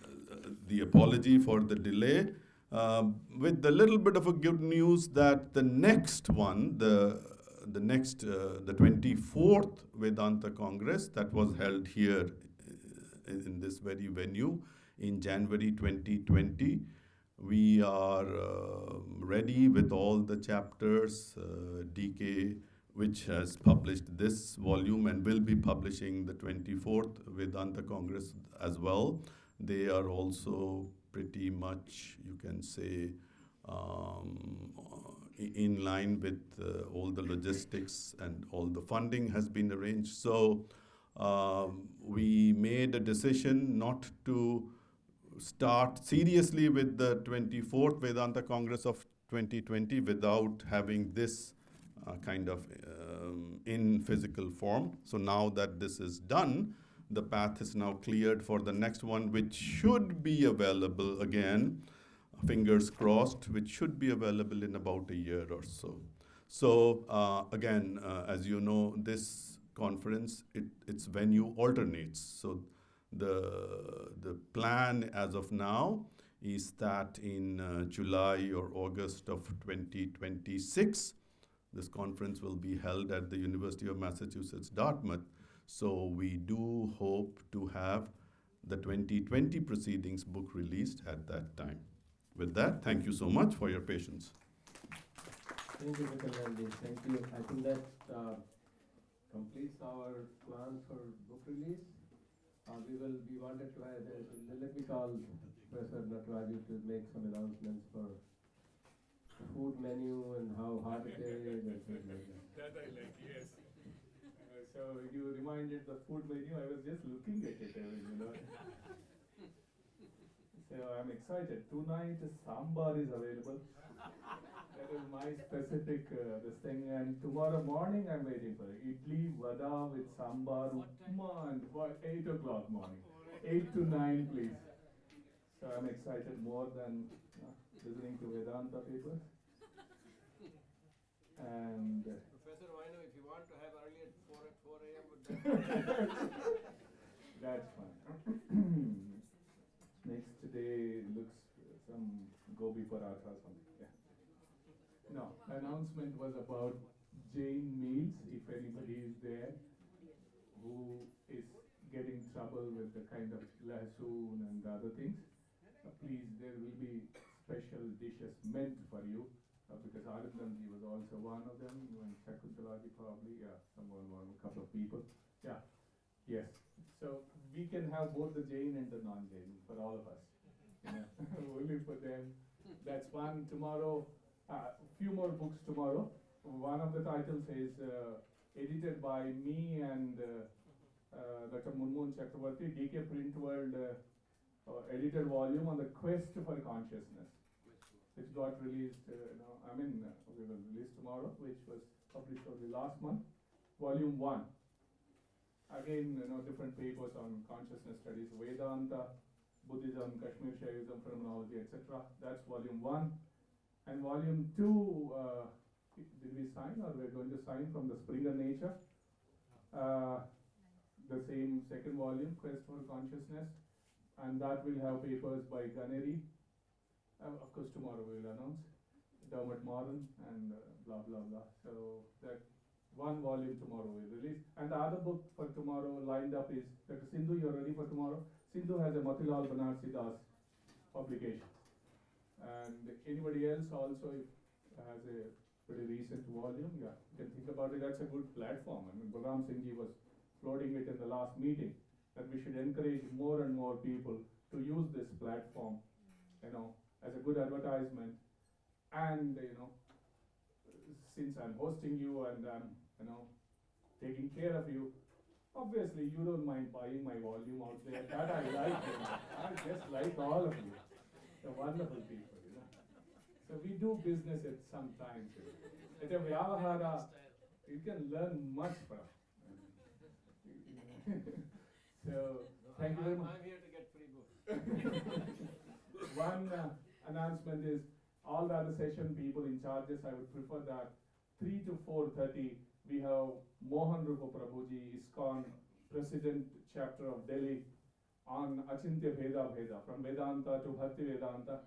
Speaker 15: the apology for the delay. with the little bit of a good news that the next one, the 24th Vedanta Congress that was held here in this very venue in January 2020, we are ready with all the chapters. DK, which has published this volume and will be publishing the 24th Vedanta Congress as well. They are also pretty much, you can say, in line with all the logistics, and all the funding has been arranged. So we made a decision not to start seriously with the 24th Vedanta Congress of 2020 without having this kind of in physical form. So now that this is done, the path is now cleared for the next one, which should be available again, fingers crossed, which should be available in about a year or so. So again, as you know, this conference, its venue alternates. So the plan as of now is that in July or August of 2026, this conference will be held at the University of Massachusetts, Dartmouth. So we do hope to have the 2020 proceedings book released at that time. With that, thank you so much for your patience.
Speaker 11: Thank you, Mr. Gandhi. Thank you. I think that completes our plan for book release. We wanted to have, let me call Professor Nataraju to make some announcements for the food menu and how hot it is and things like that.
Speaker 13: That I like, yes. So you reminded the food menu, I was just looking at it, So I'm excited. Tonight sambar is available. That is my specific this thing. And tomorrow morning I'm waiting for it. Idli, vada with sambar, upma, and for 8 o'clock morning. 8 to 9, please. So I'm excited more than listening to Vedanta papers. And
Speaker 11: Professor Vainu, if you want to have early at 4 a.m. would that
Speaker 13: that's fine. Next day looks some gobi paratha or something. Yeah. No, announcement was about Jain meals. If anybody is there who is getting trouble with the kind of lasoon and the other things, please, there will be special dishes meant for you. Because Arindam was also one of them, and Chakrabarti probably, a couple of people. Yeah, yes. So we can have both the Jain and the non-Jain for all of us. Only for them. That's one. Tomorrow, few more books tomorrow. One of the titles is edited by me and Dr. Munmohan Chakrabarti, DK Print World edited volume on the quest for consciousness, which got released, we will release tomorrow, which was published only last month, volume 1. Again, different papers on consciousness studies, Vedanta, Buddhism, Kashmir Shaivism, phenomenology, etc. That's volume 1. And volume 2, did we sign, or we're going to sign from the Springer Nature? The same second volume, Quest for Consciousness, and that will have papers by Ganeri. Of course, tomorrow we will announce Dermot Moran and blah blah blah. So that one volume tomorrow we release, and the other book for tomorrow lined up is Dr. Sindhu. You're ready for tomorrow? Sindhu has a Motilal Banarsi Das publication, and anybody else also has a pretty recent volume. Yeah, you can think about it. That's a good platform. Balram Singh ji was floating it in the last meeting that we should encourage more and more people to use this platform, as a good advertisement. And since I'm hosting you and I'm taking care of you, obviously you don't mind buying my volume out there. That I like. I just like all of you. The wonderful people. So we do business at some times. At a Vyavahara, you can learn much from. So thank you very much.
Speaker 11: I'm here to get free books.
Speaker 13: One announcement is all the other session people in charges, I would prefer that 3 to 4:30 we have Mohan Rupa Prabhuji, ISKCON President Chapter of Delhi, on Achintya Bheda Bheda, from Vedanta to Bhakti Vedanta.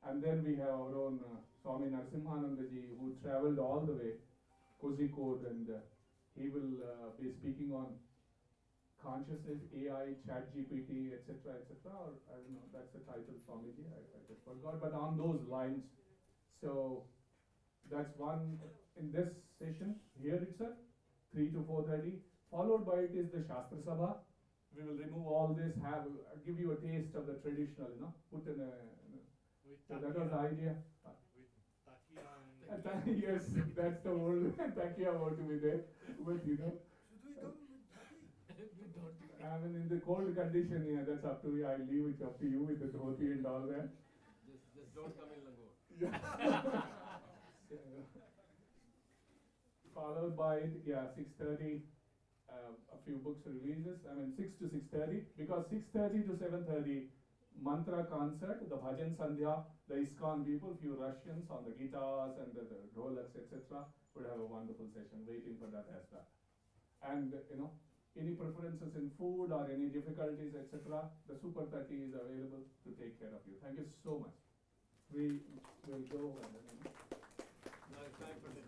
Speaker 13: And then we have our own Swami Narasimhanandaji, who traveled all the way, Kozhikode, and he will be speaking on consciousness, AI, ChatGPT, etc., etc. Or I don't know, that's the title, Swamiji, I just forgot, but on those lines. So that's one in this session here itself, 3 to 4:30. Followed by it is the Shastra Sabha. We will remove all this, give you a taste of the traditional, put in a. So that was the idea. Yes, that's the word. Takia about to be there, but I mean, in the cold condition, yeah, that's up to you. I leave it up to you with the dhoti and all that.
Speaker 11: Just don't come in Langur.
Speaker 13: Followed by, 6:30, a few books releases. I mean, 6 to 6:30, because 6:30 to 7:30, mantra concert, the bhajan sandhya, the ISKCON people, few Russians on the guitars and the dholaks, etc., would have a wonderful session waiting for that as well. And any preferences in food or any difficulties, etc., the Super 30 is available to take care of you. Thank you so much. We will go and
Speaker 11: now it's time for the